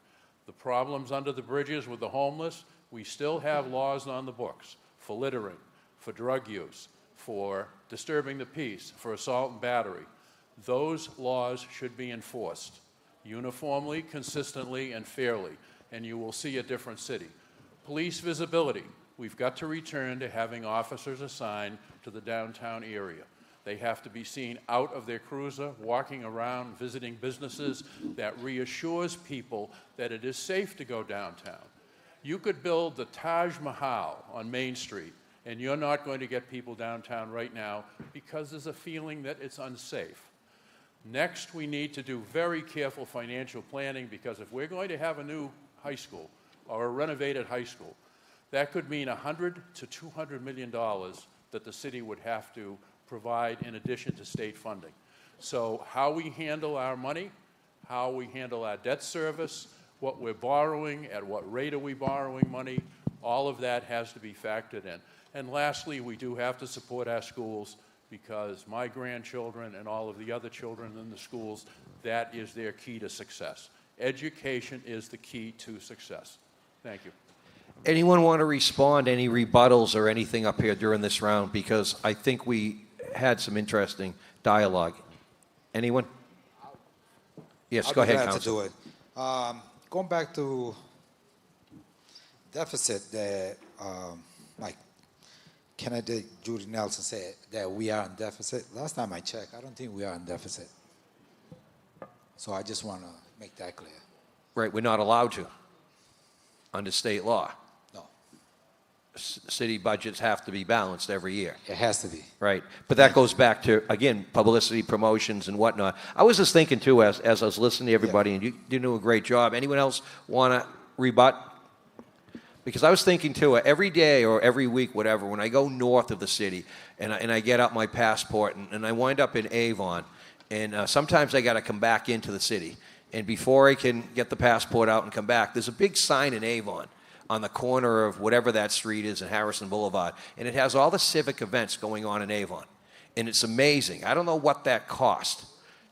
Speaker 4: The problems under the bridges with the homeless, we still have laws on the books for littering, for drug use, for disturbing the peace, for assault and battery. Those laws should be enforced uniformly, consistently, and fairly, and you will see a different city. Police visibility. We've got to return to having officers assigned to the downtown area. They have to be seen out of their cruiser, walking around, visiting businesses. That reassures people that it is safe to go downtown. You could build the Taj Mahal on Main Street, and you're not going to get people downtown right now because there's a feeling that it's unsafe. Next, we need to do very careful financial planning, because if we're going to have a new high school or a renovated high school, that could mean $100 to $200 million that the city would have to provide in addition to state funding. So how we handle our money, how we handle our debt service, what we're borrowing, at what rate are we borrowing money, all of that has to be factored in. And lastly, we do have to support our schools, because my grandchildren and all of the other children in the schools, that is their key to success. Education is the key to success. Thank you.
Speaker 2: Anyone want to respond, any rebuttals or anything up here during this round? Because I think we had some interesting dialogue. Anyone? Yes, go ahead,
Speaker 5: I'll be glad
Speaker 2: Councilor.
Speaker 5: to do it. Going back to deficit, like candidate Judy Nelson said that we are in deficit. Last time I checked, I don't think we are in deficit. So I just want to make that clear.
Speaker 2: Right, we're not allowed to, under state law.
Speaker 5: No,
Speaker 2: City budgets have to be balanced every year.
Speaker 5: it has to be.
Speaker 2: Right, but that goes back to, again, publicity, promotions, and whatnot. I was just thinking, too, as I was listening to everybody, and you do a great job. Anyone else want to rebut? Because I was thinking too, every day or every week, whatever, when I go north of the city and I get out my passport and I wind up in Avon, and sometimes I got to come back into the city. And before I can get the passport out and come back, there's a big sign in Avon on the corner of whatever that street is in Harrison Boulevard, and it has all the civic events going on in Avon. And it's amazing. I don't know what that cost.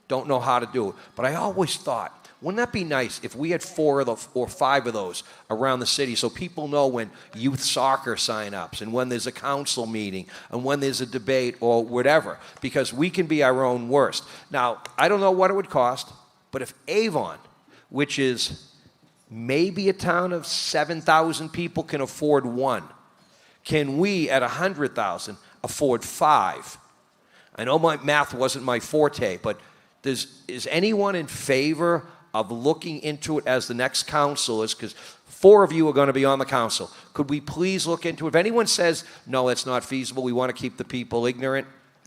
Speaker 2: Don't know how to do it. But I always thought, wouldn't that be nice if we had 4 or 5 of those around the city so people know when youth soccer sign-ups and when there's a council meeting and when there's a debate or whatever, because we can be our own worst. Now, I don't know what it would cost, but if Avon, which is maybe a town of 7,000 people, can afford 1, can we at 100,000 afford 5? I know my math wasn't my forte, but is anyone in favor of looking into it as the next councilors? Because 4 of you are going to be on the council. Could we please look into it? If anyone says, no, it's not feasible, we want to keep the people ignorant,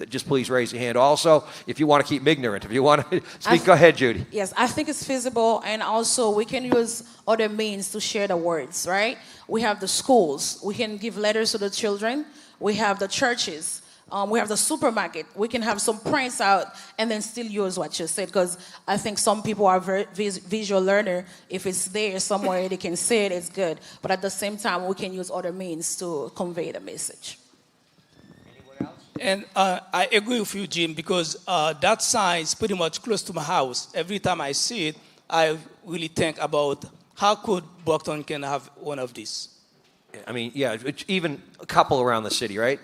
Speaker 2: just please raise your hand. Also, if you want to keep them ignorant, if you want to speak, go ahead, Judy.
Speaker 7: Yes, I think it's feasible, and also we can use other means to share the words, right? We have the schools. We can give letters to the children. We have the churches. We have the supermarket. We can have some prints out and then still use what you said, because I think some people are very visual learner. If it's there somewhere they can see it, it's good. But at the same time, we can use other means to convey the message.
Speaker 3: And I agree with you, Jim, because that sign is pretty much close to my house. Every time I see it, I really think about how could Brockton can have one of these.
Speaker 2: I mean, yeah, even a couple around the city, right?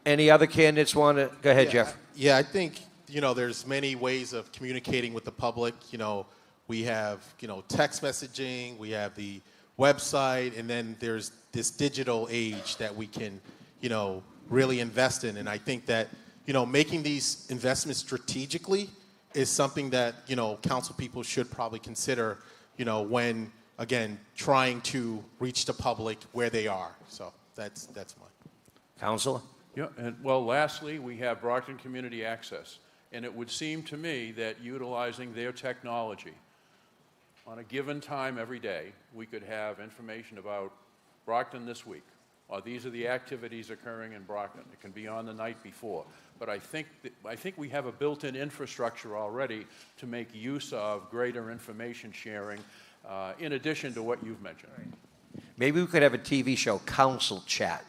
Speaker 2: Any other candidates want to? Go ahead, Jeff.
Speaker 9: Yeah, I think, there's many ways of communicating with the public. We have, text messaging, we have the website, and then there's this digital age that we can, really invest in. And I think that, making these investments strategically is something that, council people should probably consider, when, again, trying to reach the public where they are. So that's mine.
Speaker 2: Councilor?
Speaker 4: Yeah, and well, lastly, we have Brockton Community Access, and it would seem to me that utilizing their technology on a given time every day, we could have information about Brockton this week, or these are the activities occurring in Brockton. It can be on the night before, but I think we have a built-in infrastructure already to make use of greater information sharing, in addition to what you've mentioned.
Speaker 2: Maybe we could have a TV show, Council Chat.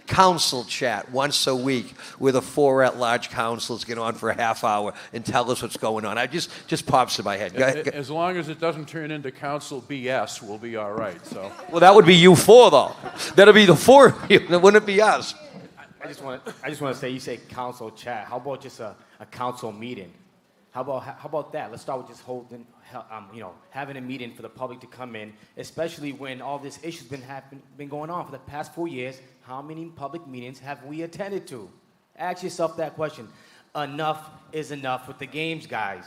Speaker 2: Council Chat once a week where the 4 at-large councils get on for a half hour and tell us what's going on. I just pops in my head.
Speaker 4: As long as it doesn't turn into Council BS, we'll be all right. So.
Speaker 2: Well, that would be you 4, though. That'll be the 4 of you. That wouldn't be us.
Speaker 8: I just want to say, you say council chat. How about just a council meeting? How about that? Let's start with just having a meeting for the public to come in, especially when all this issue's been going on for the past 4 years. How many public meetings have we attended to? Ask yourself that question. Enough is enough with the games, guys.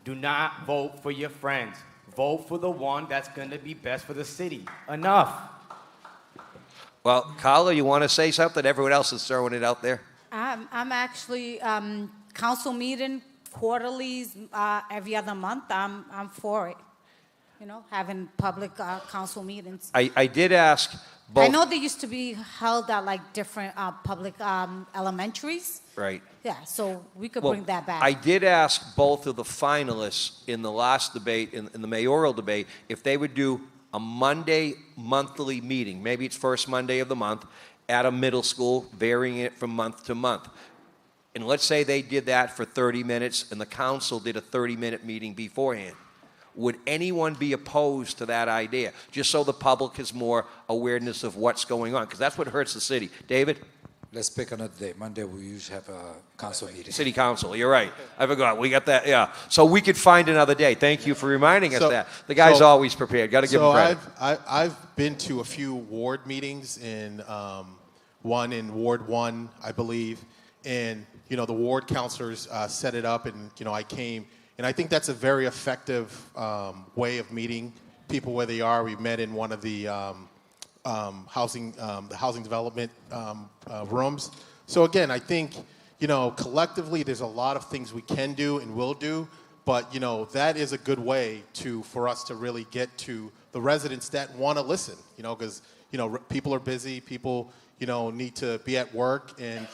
Speaker 8: Do not vote for your friends. Vote for the one that's going to be best for the city. Enough.
Speaker 2: Well, Carla, you want to say something? Everyone else is throwing it out there.
Speaker 6: I'm actually council meeting quarterlies every other month. I'm for it. Having public council meetings.
Speaker 2: I did ask both.
Speaker 6: I know they used to be held at like different public elementaries.
Speaker 2: Right.
Speaker 6: Yeah, so we could bring that back.
Speaker 2: I did ask both of the finalists in the last debate, in the mayoral debate, if they would do a Monday monthly meeting. Maybe it's first Monday of the month at a middle school, varying it from month to month. And let's say they did that for 30 minutes and the council did a 30-minute meeting beforehand. Would anyone be opposed to that idea? Just so the public has more awareness of what's going on, because that's what hurts the city. David?
Speaker 5: Let's pick another day. Monday, we usually have a council meeting.
Speaker 2: City council, you're right. I forgot. We got that, yeah. So we could find another day. Thank you for reminding us that. The guy's always prepared. Got to give him credit.
Speaker 9: I've been to a few ward meetings, one in Ward 1, I believe, and the ward councilors set it up, and I came, and I think that's a very effective way of meeting people where they are. We met in one of the housing development rooms. So again, I think collectively there's a lot of things we can do and will do, but that is a good way for us to really get to the residents that want to listen. Because people are busy, people, need to be at work, and,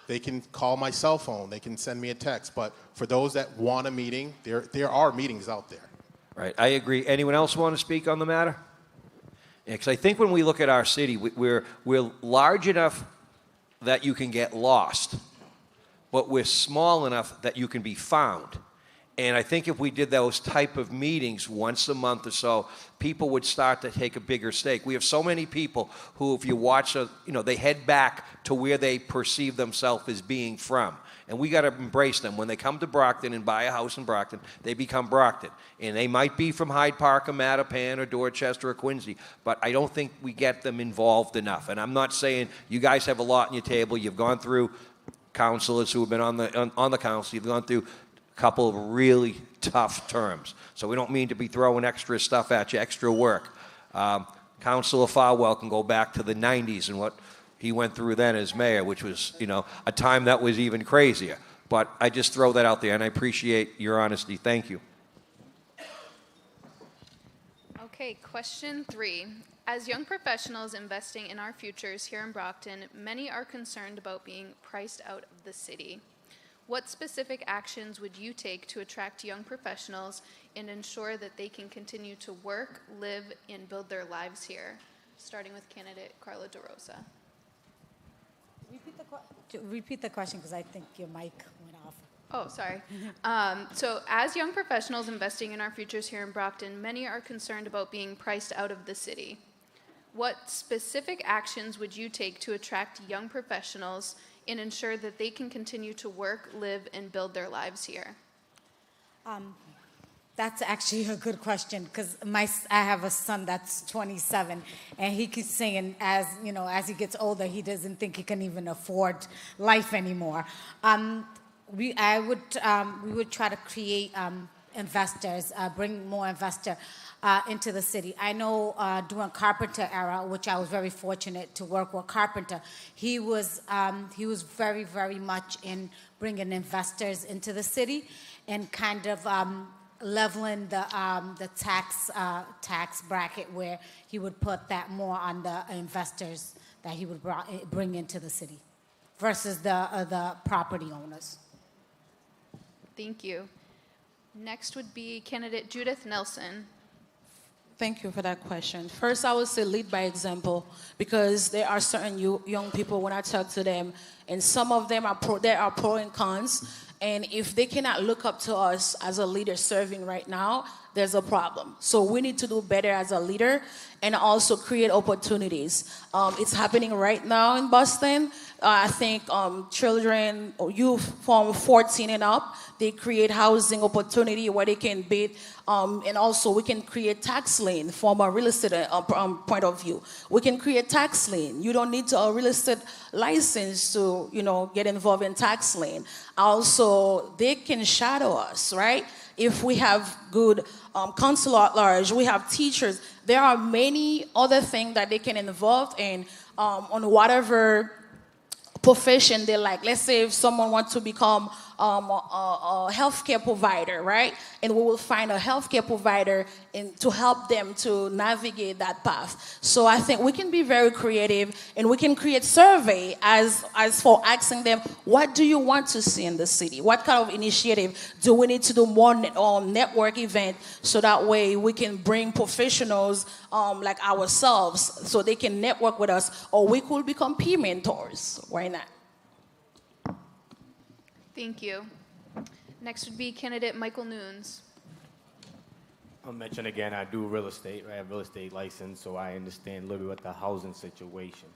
Speaker 9: they can call my cell phone, they can send me a text. But for those that want a meeting, there are meetings out there.
Speaker 2: Right, I agree. Anyone else want to speak on the matter? Because I think when we look at our city, we're large enough that you can get lost, but we're small enough that you can be found. And I think if we did those type of meetings once a month or so, people would start to take a bigger stake. We have so many people who, if you watch, they head back to where they perceive themselves as being from. And we got to embrace them. When they come to Brockton and buy a house in Brockton, they become Brockton. And they might be from Hyde Park or Mattapan or Dorchester or Quincy, but I don't think we get them involved enough. And I'm not saying you guys have a lot on your table. You've gone through councilors who have been on the council. You've gone through couple of really tough terms. So we don't mean to be throwing extra stuff at you, extra work. Councilor Farwell can go back to the 90s and what he went through then as mayor, which was, a time that was even crazier. But I just throw that out there, and I appreciate your honesty. Thank you.
Speaker 10: Okay, question 3. As young professionals investing in our futures here in Brockton, many are concerned about being priced out of the city. What specific actions would you take to attract young professionals and ensure that they can continue to work, live, and build their lives here? Starting with candidate Carla DeRosa.
Speaker 6: Repeat the question, because I think your mic went off.
Speaker 10: Oh, sorry. So as young professionals investing in our futures here in Brockton, many are concerned about being priced out of the city. What specific actions would you take to attract young professionals and ensure that they can continue to work, live, and build their lives here?
Speaker 6: That's actually a good question, because I have a son that's 27, and he keeps saying as he gets older, he doesn't think he can even afford life anymore. We would try to create investors, bring more investors into the city. I know during Carpenter era, which I was very fortunate to work with Carpenter, he was very, very much in bringing investors into the city and kind of leveling the tax bracket, where he would put that more on the investors that he would bring into the city versus the property owners.
Speaker 10: Thank you. Next would be candidate Judith Nelson.
Speaker 7: Thank you for that question. First, I would say lead by example, because there are certain young people, when I talk to them, and some of them there are pro and cons, and if they cannot look up to us as a leader serving right now, there's a problem. So we need to do better as a leader and also create opportunities. It's happening right now in Boston. I think children or youth from 14 and up, they create housing opportunity where they can bid, and also we can create tax lane from a real estate point of view. We can create tax lane. You don't need a real estate license to get involved in tax lane. Also, they can shadow us, right? If we have good councilor at large, we have teachers. There are many other things that they can involve in on whatever profession they like. Let's say if someone wants to become a healthcare provider, right? And we will find a healthcare provider to help them to navigate that path. So I think we can be very creative, and we can create survey as for asking them, what do you want to see in the city? What kind of initiative do we need to do more network event, so that way we can bring professionals like ourselves so they can network with us, or we could become peer mentors. Why not?
Speaker 10: Thank you. Next would be candidate Michael Nunes.
Speaker 8: I'll mention again, I do real estate. I have a real estate license, so I understand a little bit about the housing situation.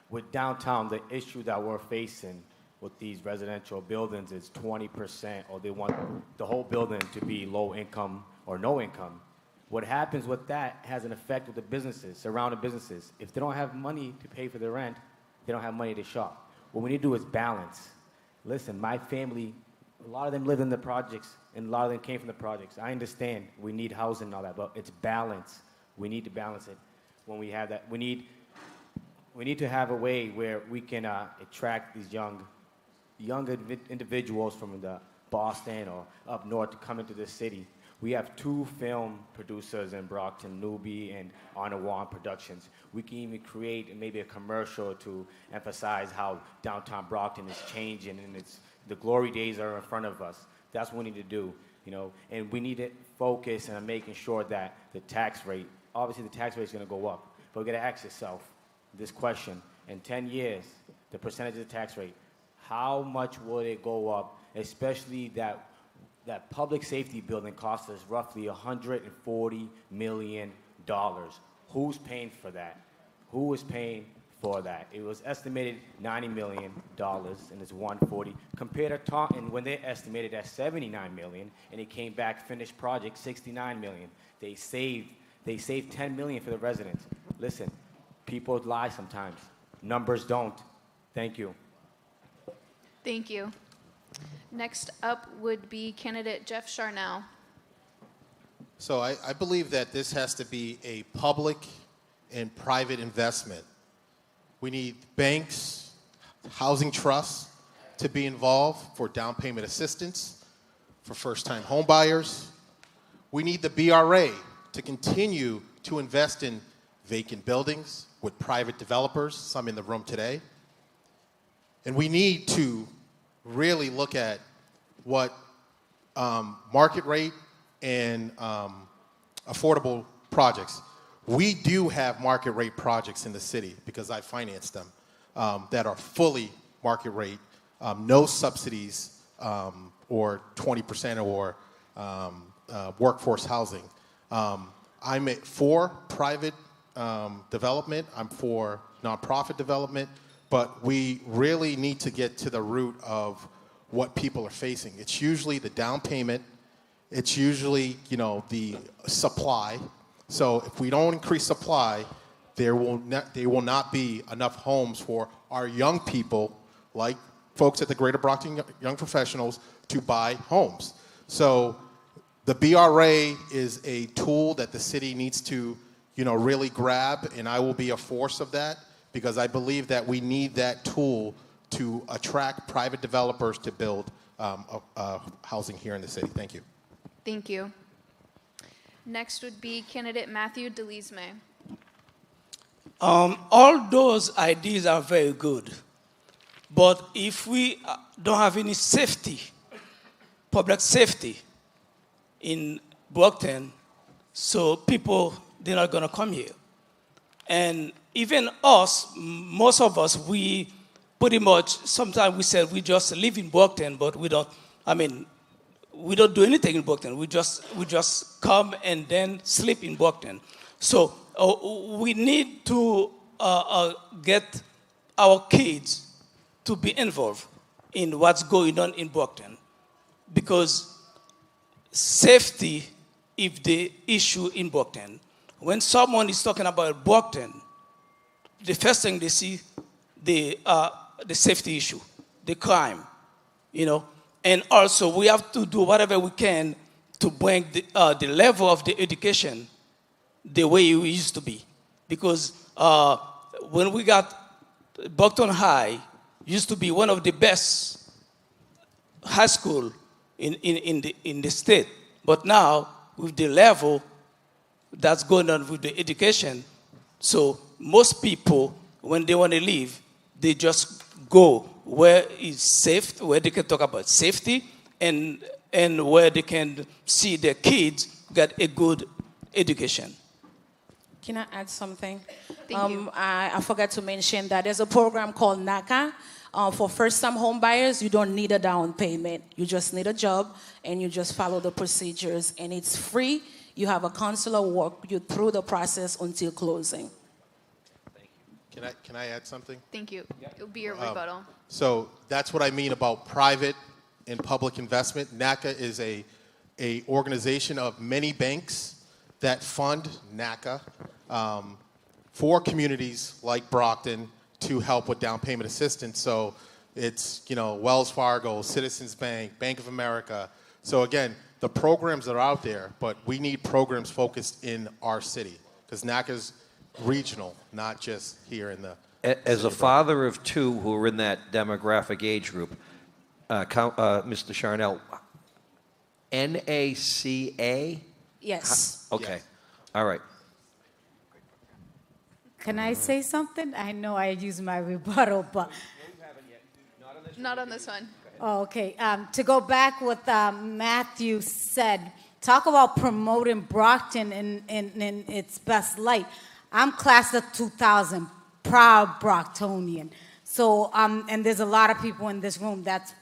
Speaker 8: With downtown, the issue that we're facing with these residential buildings is 20%, or they want the whole building to be low income or no income. What happens with that has an effect with the businesses, surrounding businesses. If they don't have money to pay for their rent, they don't have money to shop. What we need to do is balance. Listen, my family, a lot of them live in the projects, and a lot of them came from the projects. I understand we need housing and all that, but it's balance. We need to balance it. When we have that, we need to have a way where we can attract these young individuals from the Boston or up north to come into this city. We have 2 film producers in Brockton, Newbie and Anawan Productions. We can even create maybe a commercial to emphasize how downtown Brockton is changing and the glory days are in front of us. That's what we need to do, you know, and we need to focus on making sure that the tax rate, obviously the tax rate is going to go up, but we got to ask yourself this question: in 10 years, the percentage of the tax rate, how much would it go up, especially that public safety building cost us roughly $140 million. Who's paying for that? Who is paying for that? It was estimated $90 million, and it's 140. Compared to Taunton, when they estimated at $79 million, and it came back finished project $69 million. They saved $10 million for the residents. Listen, people lie sometimes. Numbers don't. Thank you.
Speaker 10: Thank you. Next up would be candidate Jeff Charnel.
Speaker 9: So I believe that this has to be a public and private investment. We need banks, housing trusts to be involved for down payment assistance for first-time home buyers. We need the BRA to continue to invest in vacant buildings with private developers, some in the room today. And we need to really look at what market rate and affordable projects. We do have market rate projects in the city because I financed them that are fully market rate, no subsidies or 20% or workforce housing. I'm for private development. I'm for nonprofit development, but we really need to get to the root of what people are facing. It's usually the down payment. It's usually, you know, the supply. So if we don't increase supply, there will not be enough homes for our young people, like folks at the Greater Brockton Young Professionals, to buy homes. So the BRA is a tool that the city needs to, you know, really grab, and I will be a force of that because I believe that we need that tool to attract private developers to build housing here in the city. Thank you.
Speaker 10: Thank you. Next would be candidate Matthew Delisme.
Speaker 3: All those ideas are very good, but if we don't have any safety, public safety in Brockton, so people, they're not going to come here. And even us, most of us, we pretty much, sometimes we said we just live in Brockton, but we don't, we don't do anything in Brockton. We just come and then sleep in Brockton. So we need to get our kids to be involved in what's going on in Brockton, because safety is the issue in Brockton. When someone is talking about Brockton, the first thing they see, the safety issue, the crime, you know. And also, we have to do whatever we can to bring the level of the education the way it used to be. Because when we got Brockton High, used to be one of the best high school in the state. But now, with the level that's going on with the education, so most people, when they want to leave, they just go where it's safe, where they can talk about safety, and where they can see their kids get a good education.
Speaker 7: Can I add something?
Speaker 10: Thank you.
Speaker 7: I forgot to mention that there's a program called NACA. For first-time home buyers, you don't need a down payment. You just need a job, and you just follow the procedures, and it's free. You have a counselor walk you through the process until closing.
Speaker 9: Can I add something?
Speaker 10: Thank you. It will be your rebuttal.
Speaker 9: So that's what I mean about private and public investment. NACA is a organization of many banks that fund NACA for communities like Brockton to help with down payment assistance. So it's, you know, Wells Fargo, Citizens Bank, Bank of America. So again, the programs are out there, but we need programs focused in our city because NACA's regional, not just here in the
Speaker 2: As a father of 2 who are in that demographic age group, Mr. Charnel, NACA?
Speaker 7: Yes.
Speaker 2: Okay.
Speaker 9: Yes.
Speaker 2: All right.
Speaker 6: Can I say something? I know I used my rebuttal, but,
Speaker 10: Not on this one.
Speaker 6: oh, okay. To go back what Matthew said, talk about promoting Brockton in its best light. I'm class of 2000, proud Brocktonian. So, and there's a lot of people in this room that's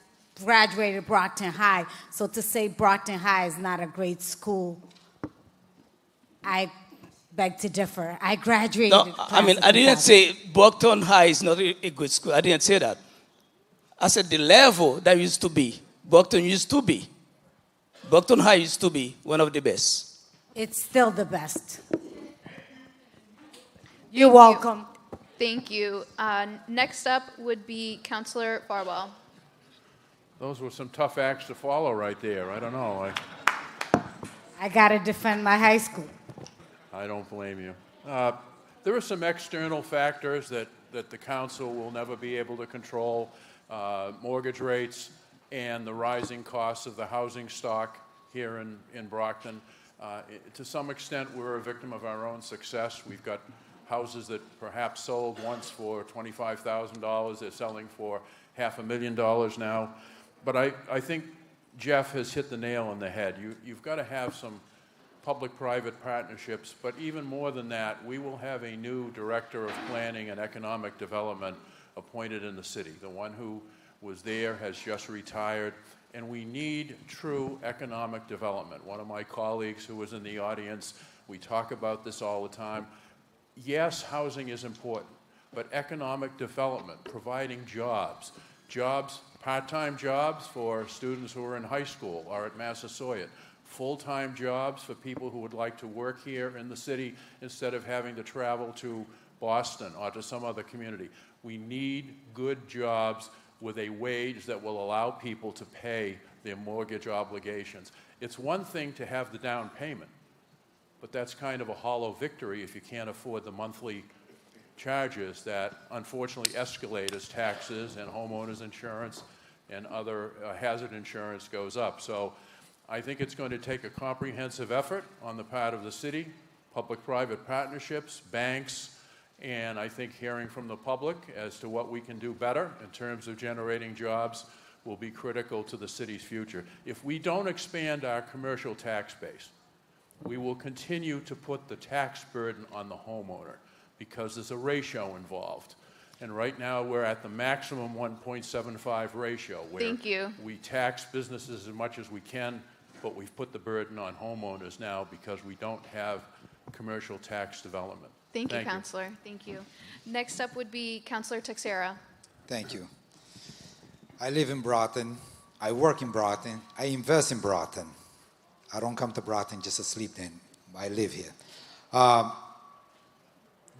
Speaker 6: graduated Brockton High. So to say Brockton High is not a great school, I beg to differ. I graduated.
Speaker 3: No,
Speaker 6: class
Speaker 3: I mean,
Speaker 6: of
Speaker 3: I didn't
Speaker 6: 2000.
Speaker 3: say Brockton High is not a good school. I didn't say that. I said the level that used to be, Brockton used to be. Brockton High used to be one of the best.
Speaker 6: It's still the best. You're welcome.
Speaker 10: Thank you. Next up would be Councilor Farwell.
Speaker 4: Those were some tough acts to follow right there. I don't know.
Speaker 6: I got to defend my high school.
Speaker 4: I don't blame you. There are some external factors that the council will never be able to control. Mortgage rates and the rising costs of the housing stock here in Brockton. To some extent, we're a victim of our own success. We've got houses that perhaps sold once for $25,000. They're selling for $500,000 now. But I think Jeff has hit the nail on the head. You've got to have some public-private partnerships, but even more than that, we will have a new director of planning and economic development appointed in the city. The one who was there has just retired, and we need true economic development. One of my colleagues who was in the audience, we talk about this all the time. Yes, housing is important, but economic development, providing jobs, part-time jobs for students who are in high school or at Massasoit, full-time jobs for people who would like to work here in the city instead of having to travel to Boston or to some other community. We need good jobs with a wage that will allow people to pay their mortgage obligations. It's one thing to have the down payment, but that's kind of a hollow victory if you can't afford the monthly charges that unfortunately escalate as taxes and homeowners insurance and other hazard insurance goes up. So I think it's going to take a comprehensive effort on the part of the city, public-private partnerships, banks, and I think hearing from the public as to what we can do better in terms of generating jobs will be critical to the city's future. If we don't expand our commercial tax base, we will continue to put the tax burden on the homeowner because there's a ratio involved. And right now we're at the maximum 1.75 ratio where
Speaker 10: Thank you.
Speaker 4: we tax businesses as much as we can, but we've put the burden on homeowners now because we don't have commercial tax development.
Speaker 10: Thank you, Councilor. Thank you. Next up would be Councilor Texera.
Speaker 5: Thank you. I live in Brockton. I work in Brockton. I invest in Brockton. I don't come to Brockton just to sleep in. I live here.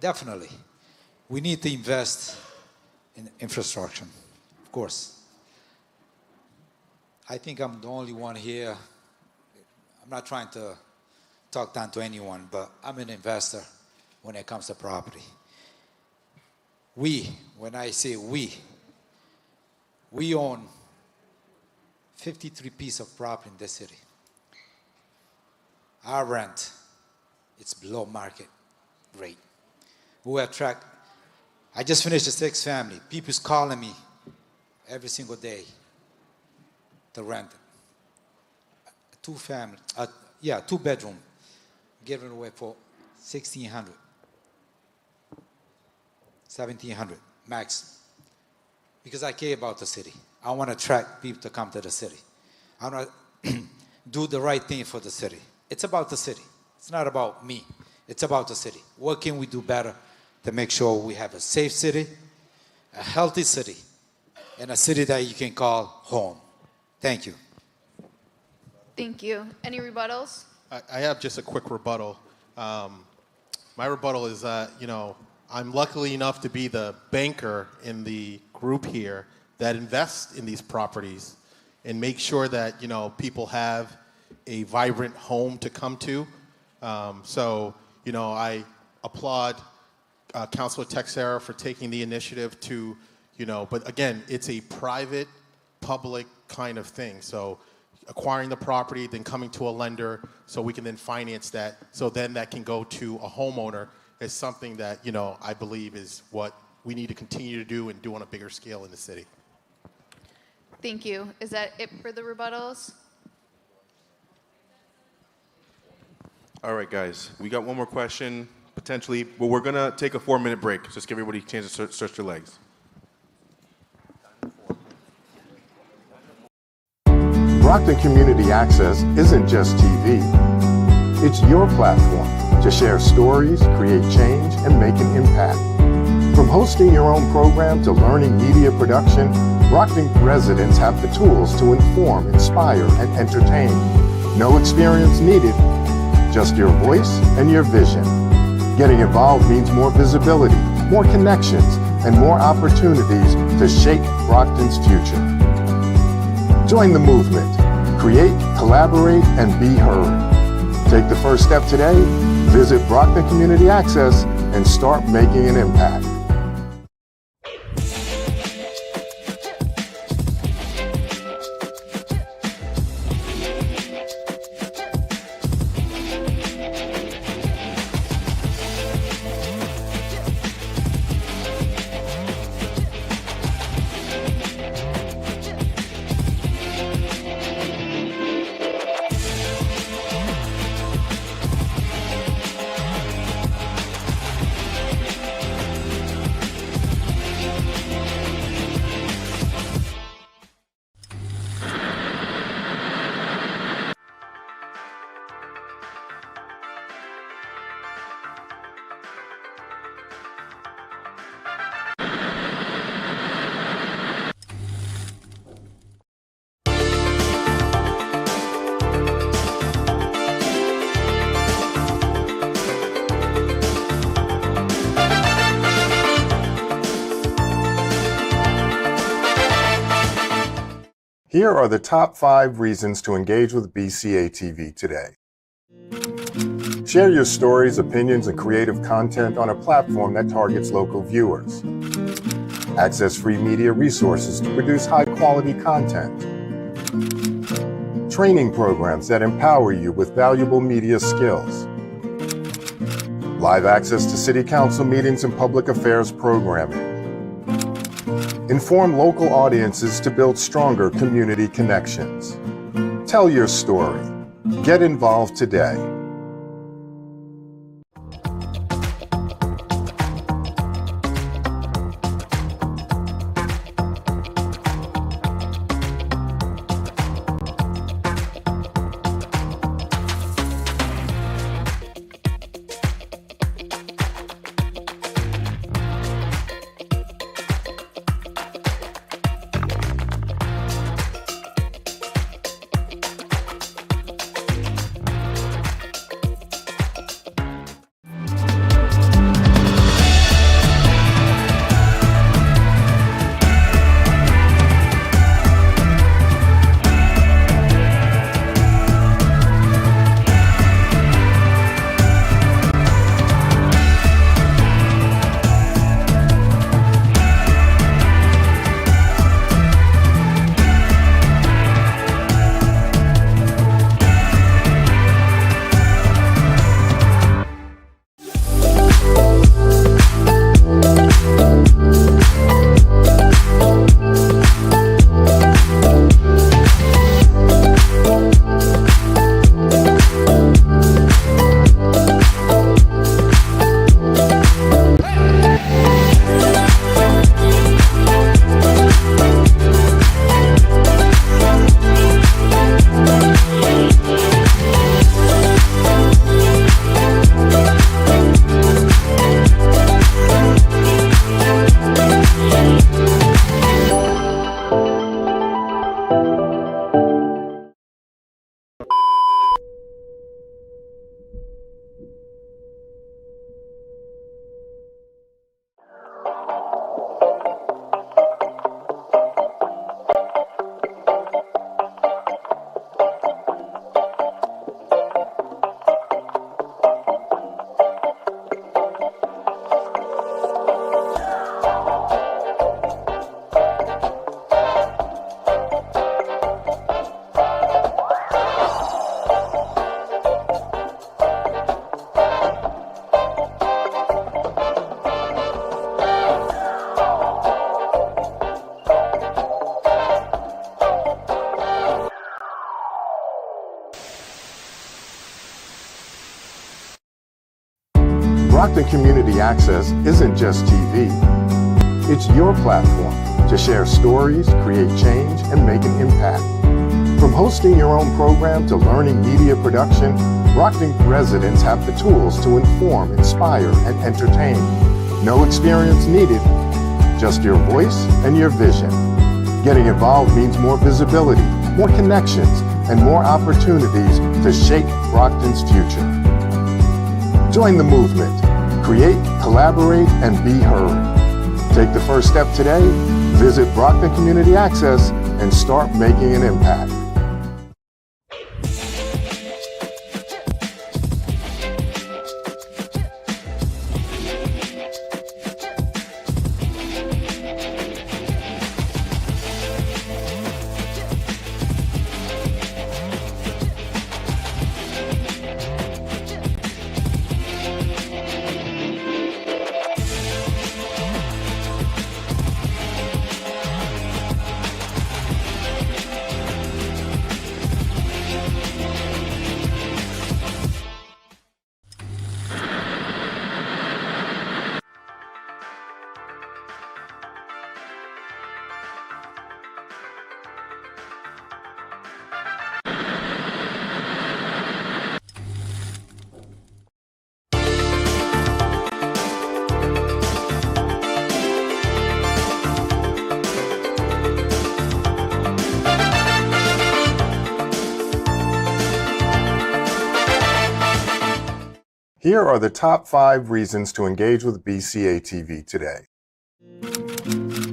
Speaker 5: Definitely, we need to invest in infrastructure, of course. I think I'm the only one here. I'm not trying to talk down to anyone, but I'm an investor when it comes to property. When I say we own 53 pieces of property in this city. Our rent, it's below market rate. We attract, I just finished a 6th family. People's calling me every single day to rent. 2 bedroom, giving away for $1,600, $1,700 max. Because I care about the city. I want to attract people to come to the city. I want to do the right thing for the city. It's about the city. It's not about me. It's about the city. What can we do better to make sure we have a safe city, a healthy city, and a city that you can call home? Thank you.
Speaker 10: Thank you. Any rebuttals?
Speaker 9: I have just a quick rebuttal. My rebuttal is that, I'm lucky enough to be the banker in the group here that invests in these properties and make sure that, people have a vibrant home to come to. I applaud Councilor Texera for taking the initiative to, but again, it's a private, public kind of thing. So acquiring the property, then coming to a lender so we can then finance that. So then that can go to a homeowner is something that, I believe is what we need to continue to do and do on a bigger scale in the city.
Speaker 10: Thank you. Is that it for the rebuttals?
Speaker 1: All right, guys, we got one more question, potentially. Well, we're going to take a 4-minute break. Just give everybody a chance to stretch their legs.
Speaker 11: Brockton Community Access isn't just TV. It's your platform to share stories, create change, and make an impact. From hosting your own program to learning media production, Brockton residents have the tools to inform, inspire, and entertain. No experience needed, just your voice and your vision. Getting involved means more visibility, more connections, and more opportunities to shape Brockton's future. Join the movement. Create, collaborate, and be heard. Take the first step today. Visit Brockton Community Access and start making an impact. Here are the top 5 reasons to engage with BCA TV today. Share your stories, opinions, and creative content on a platform that targets local viewers. Access free media resources to produce high-quality content. Training programs that empower you with valuable media skills. Live access to city council meetings and public affairs programming. Inform local audiences to build stronger community connections. Tell your story. Get involved today. Brockton Community Access isn't just TV. It's your platform to share stories, create change, and make an impact. From hosting your own program to learning media production, Brockton residents have the tools to inform, inspire, and entertain. No experience needed, just your voice and your vision. Getting involved means more visibility, more connections, and more opportunities to shape Brockton's future. Join the movement. Create, collaborate, and be heard. Take the first step today. Visit Brockton Community Access and start making an impact. Here are the top 5 reasons to engage with BCA TV today.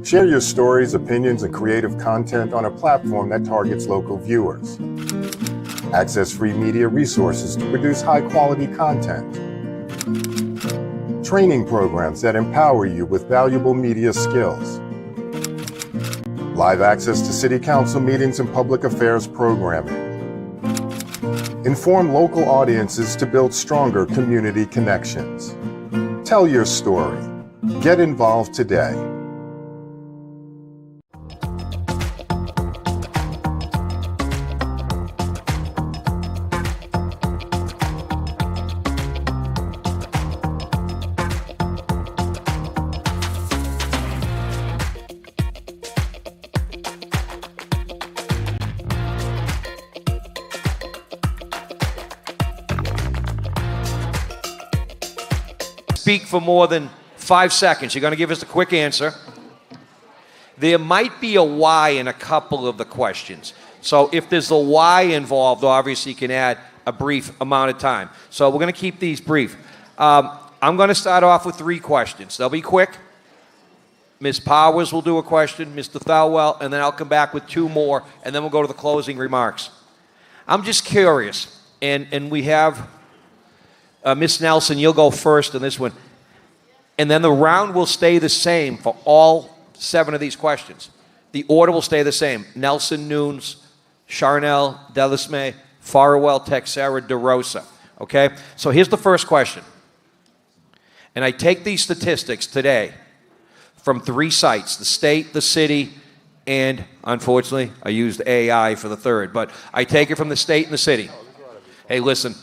Speaker 11: Share your stories, opinions, and creative content on a platform that targets local viewers. Access free media resources to produce high-quality content. Training programs that empower you with valuable media skills. Live access to city council meetings and public affairs programming. Inform local audiences to build stronger community connections. Tell your story. Get involved today.
Speaker 2: Speak for more than 5 seconds. You're going to give us a quick answer. There might be a why in a couple of the questions. So if there's a why involved, obviously you can add a brief amount of time. So we're going to keep these brief. I'm going to start off with 3 questions. They'll be quick. Ms. Powers will do a question, Mr. Thelwell, and then I'll come back with 2 more, and then we'll go to the closing remarks. I'm just curious, and we have Ms. Nelson, you'll go first in this one. And then the round will stay the same for all 7 of these questions. The order will stay the same. Nelson, Nunes, Charnel, Delisme, Farwell, Texera, DeRosa. Okay? So here's the first question. And I take these statistics today from 3 sites, the state, the city, and unfortunately, I used AI for the third, but I take it from the state and the city. Hey, listen.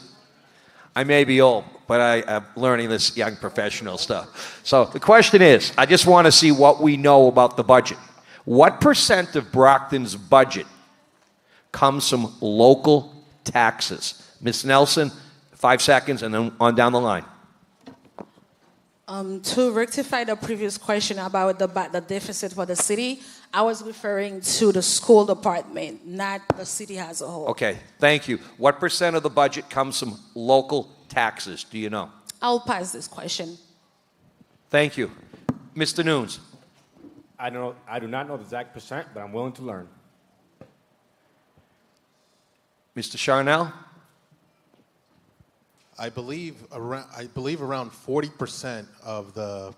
Speaker 2: I may be old, but I'm learning this young professional stuff. So the question is, I just want to see what we know about the budget. What % of Brockton's budget comes from local taxes? Ms. Nelson, 5 seconds, and then on down the line.
Speaker 7: To rectify the previous question about the deficit for the city, I was referring to the school department, not the city as a whole.
Speaker 2: Okay, thank you. What % of the budget comes from local taxes? Do you know?
Speaker 7: I'll pass this question.
Speaker 2: Thank you. Mr. Nunes.
Speaker 8: I do not know the exact %, but I'm willing to learn.
Speaker 2: Mr. Charnel?
Speaker 9: I believe around 40% of the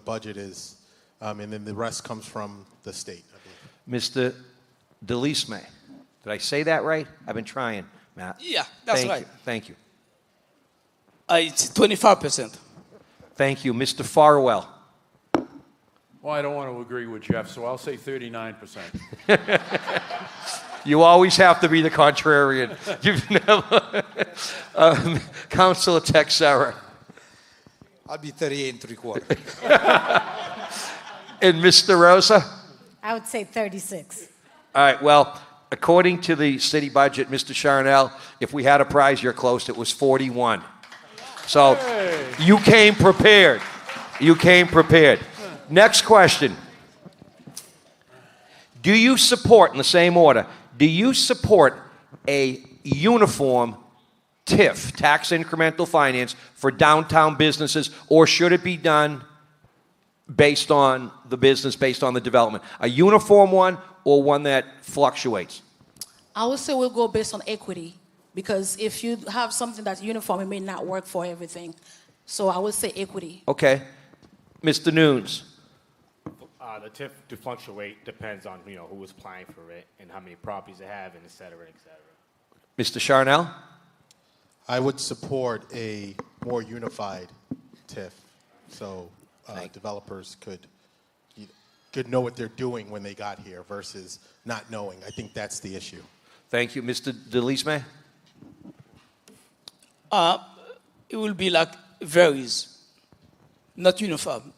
Speaker 9: budget is, and then the rest comes from the state, I believe.
Speaker 2: Mr. Delisme. Did I say that right? I've been trying, Matt.
Speaker 3: Yeah, that's right.
Speaker 2: Thank you.
Speaker 3: It's 25%.
Speaker 2: Thank you. Mr. Farwell.
Speaker 4: Well, I don't want to agree with Jeff, so I'll say 39%.
Speaker 2: You always have to be the contrarian. You've never. Councilor Texera.
Speaker 5: I'll be 38 and 3/4.
Speaker 2: And Mr. Rosa?
Speaker 6: I would say 36.
Speaker 2: All right, well, according to the city budget, Mr. Charnel, if we had a prize, you're close. It was 41. So you came prepared. You came prepared. Next question. Do you support, in the same order, do you support a uniform TIF, tax incremental finance, for downtown businesses, or should it be done based on the business, based on the development? A uniform one or one that fluctuates?
Speaker 7: I would say we'll go based on equity, because if you have something that's uniform, it may not work for everything. So I would say equity.
Speaker 2: Okay. Mr. Nunes?
Speaker 8: The TIF to fluctuate depends on, you know, who is applying for it and how many properties they have and et cetera, et cetera.
Speaker 2: Mr. Charnel?
Speaker 9: I would support a more unified TIF, so developers could know what they're doing when they got here versus not knowing. I think that's the issue.
Speaker 2: Thank you. Mr. Delisme?
Speaker 3: It will be like varies, not uniform.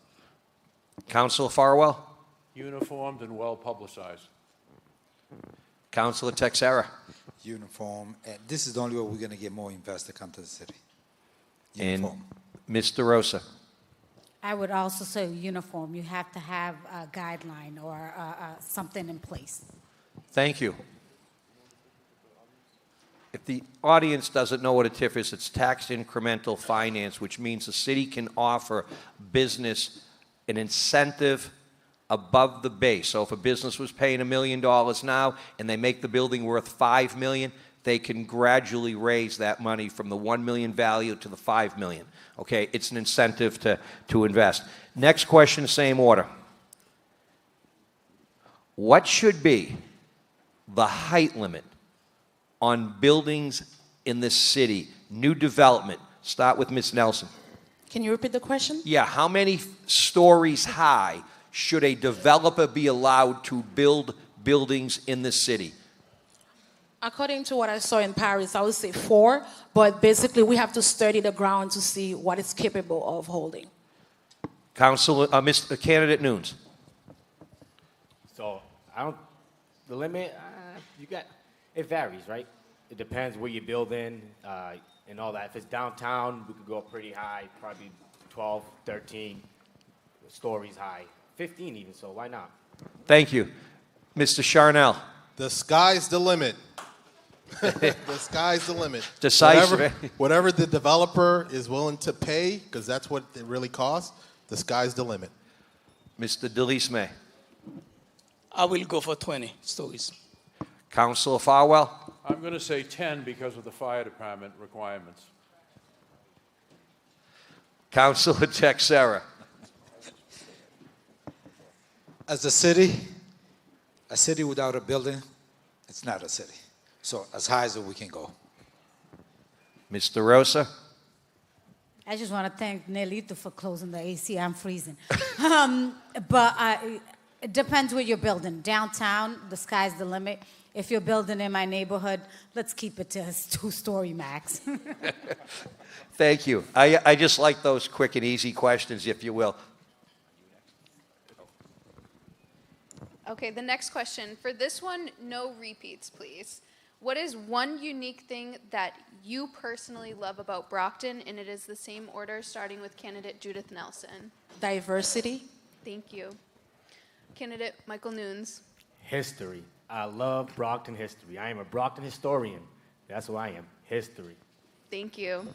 Speaker 2: Councilor Farwell?
Speaker 4: Uniformed and well publicized.
Speaker 2: Councilor Texera?
Speaker 5: Uniform. And this is the only way we're going to get more investors to come to the city.
Speaker 2: And
Speaker 5: Uniform.
Speaker 2: Mr. Rosa?
Speaker 6: I would also say uniform. You have to have a guideline or something in place.
Speaker 2: Thank you. If the audience doesn't know what a TIF is, it's tax incremental finance, which means the city can offer business an incentive above the base. So if a business was paying $1 million now and they make the building worth $5 million, they can gradually raise that money from the $1 million value to the $5 million. Okay, it's an incentive to invest. Next question, same order. What should be the height limit on buildings in this city, new development? Start with Ms. Nelson.
Speaker 7: Can you repeat the question?
Speaker 2: Yeah, how many stories high should a developer be allowed to build buildings in this city?
Speaker 7: According to what I saw in Paris, I would say 4, but basically we have to study the ground to see what it's capable of holding.
Speaker 2: Councilor, Mr. Candidate Nunes.
Speaker 8: So the limit, it varies, right? It depends where you build in and all that. If it's downtown, we could go pretty high, probably 12, 13 stories high, 15 even, so why not?
Speaker 2: Thank you. Mr. Charnel.
Speaker 9: The sky's the limit. The sky's the limit.
Speaker 2: Decisive.
Speaker 9: Whatever the developer is willing to pay, because that's what it really costs, the sky's the limit.
Speaker 2: Mr. Delisme.
Speaker 3: I will go for 20 stories.
Speaker 2: Councilor Farwell.
Speaker 4: I'm going to say 10 because of the fire department requirements.
Speaker 2: Councilor Texera.
Speaker 5: As a city without a building, it's not a city. So as high as we can go.
Speaker 2: Mr. Rosa.
Speaker 6: I just want to thank Nelito for closing the AC. I'm freezing. But it depends where you're building. Downtown, the sky's the limit. If you're building in my neighborhood, let's keep it to a 2-story max.
Speaker 2: Thank you. I just like those quick and easy questions, if you will.
Speaker 10: Okay, the next question. For this one, no repeats, please. What is one unique thing that you personally love about Brockton? And it is the same order, starting with candidate Judith Nelson.
Speaker 7: Diversity.
Speaker 10: Thank you. Candidate Michael Nunes.
Speaker 8: History. I love Brockton history. I am a Brockton historian. That's who I am. History.
Speaker 10: Thank you.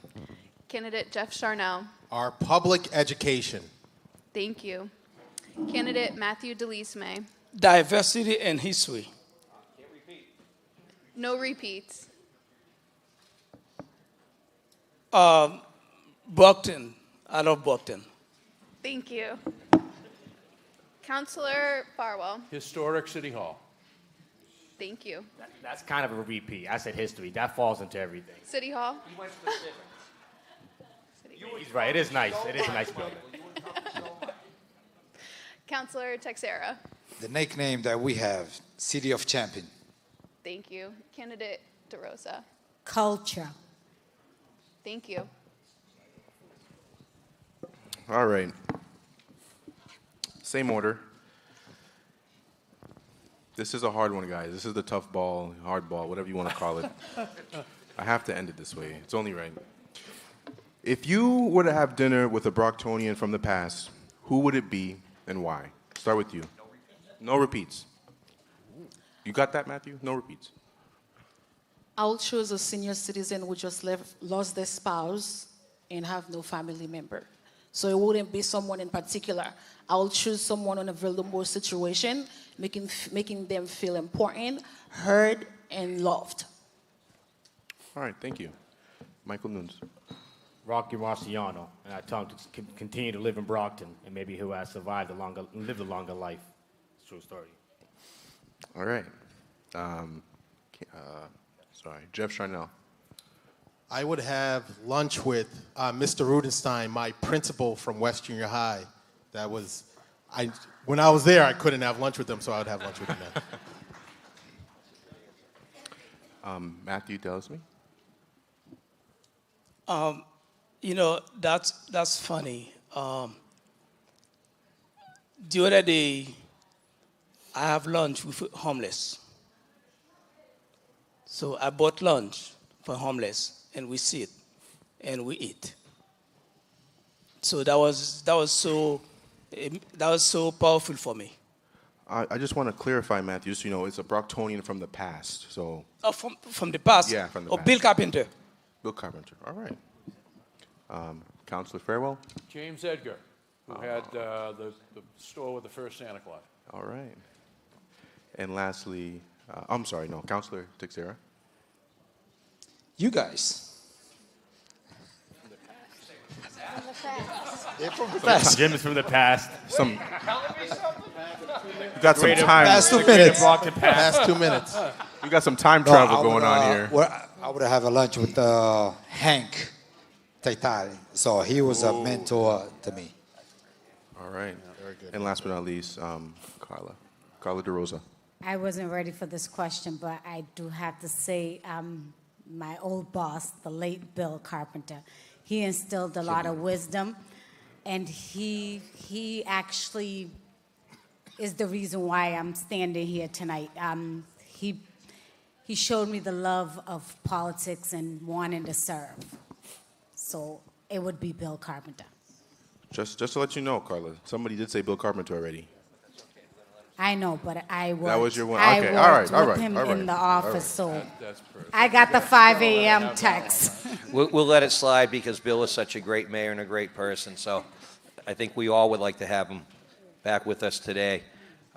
Speaker 10: Candidate Jeff Charnel.
Speaker 9: Our public education.
Speaker 10: Thank you. Candidate Matthew Delisme.
Speaker 3: Diversity and history.
Speaker 10: No repeats.
Speaker 3: Brockton. I love Brockton.
Speaker 10: Thank you. Councilor Farwell.
Speaker 4: Historic City Hall.
Speaker 10: Thank you.
Speaker 8: That's kind of a repeat. I said history. That falls into everything.
Speaker 10: City Hall.
Speaker 8: He's right. It is nice. It is a nice building.
Speaker 10: Councilor Texera.
Speaker 5: The nickname that we have, City of Champion.
Speaker 10: Thank you. Candidate DeRosa.
Speaker 6: Culture.
Speaker 10: Thank you.
Speaker 1: All right. Same order. This is a hard one, guys. This is the tough ball, hard ball, whatever you want to call it. I have to end it this way. It's only right. If you were to have dinner with a Brocktonian from the past, who would it be and why? Start with you. No repeats. You got that, Matthew? No repeats.
Speaker 7: I'll choose a senior citizen who just lost their spouse and have no family member. So it wouldn't be someone in particular. I'll choose someone in a vulnerable situation, making them feel important, heard, and loved.
Speaker 1: All right, thank you. Michael Nunes.
Speaker 8: Rocky Marciano, and I tell him to continue to live in Brockton, and maybe he'll have survived lived a longer life. It's a true story.
Speaker 1: All right. Jeff Charnel.
Speaker 9: I would have lunch with Mr. Rudenstein, my principal from West Junior High. When I was there, I couldn't have lunch with him, so I would have lunch with him then.
Speaker 1: Matthew tells me.
Speaker 3: You know, that's funny. The other day, I have lunch with homeless. So I bought lunch for homeless, and we sit and we eat. So that was so powerful for me.
Speaker 1: I just want to clarify, Matthew, so you know, it's a Brocktonian from the past. So.
Speaker 3: Oh, from the past?
Speaker 1: Yeah, from the past.
Speaker 3: Bill Carpenter.
Speaker 1: Bill Carpenter. All right. Councilor Farewell.
Speaker 4: James Edgar, who had the store with the first Santa Claus.
Speaker 1: All right. And lastly, Councilor Teixeira.
Speaker 5: You guys. They're from the past.
Speaker 8: Jim is from the past.
Speaker 1: You got some time.
Speaker 5: Past 2 minutes.
Speaker 9: Past 2 minutes.
Speaker 1: You got some time travel going on here.
Speaker 5: I would have a lunch with Hank Taitari. So he was a mentor to me.
Speaker 1: All right. Very good. And last but not least, Carla DeRosa.
Speaker 6: I wasn't ready for this question, but I do have to say my old boss, the late Bill Carpenter, he instilled a lot of wisdom, and he actually is the reason why I'm standing here tonight. He showed me the love of politics and wanting to serve. So it would be Bill Carpenter.
Speaker 1: Just to let you know, Carla, somebody did say Bill Carpenter already.
Speaker 6: I know, but I worked.
Speaker 1: That was your one.
Speaker 6: I
Speaker 1: Okay,
Speaker 6: worked
Speaker 1: all right,
Speaker 6: with him
Speaker 1: all right,
Speaker 6: in the
Speaker 1: all
Speaker 6: office,
Speaker 1: right.
Speaker 6: so
Speaker 4: That's perfect.
Speaker 6: I got the 5 a.m. text.
Speaker 2: We'll let it slide because Bill is such a great mayor and a great person. So I think we all would like to have him back with us today.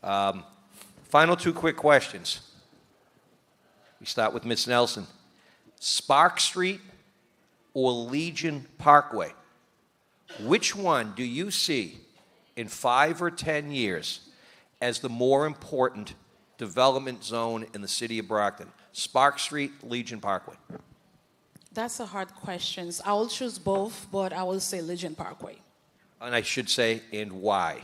Speaker 2: Final 2 quick questions. We start with Ms. Nelson. Spark Street or Legion Parkway? Which one do you see in 5 or 10 years as the more important development zone in the city of Brockton? Spark Street, Legion Parkway.
Speaker 7: That's a hard question. I will choose both, but I will say Legion Parkway.
Speaker 2: And I should say, and why?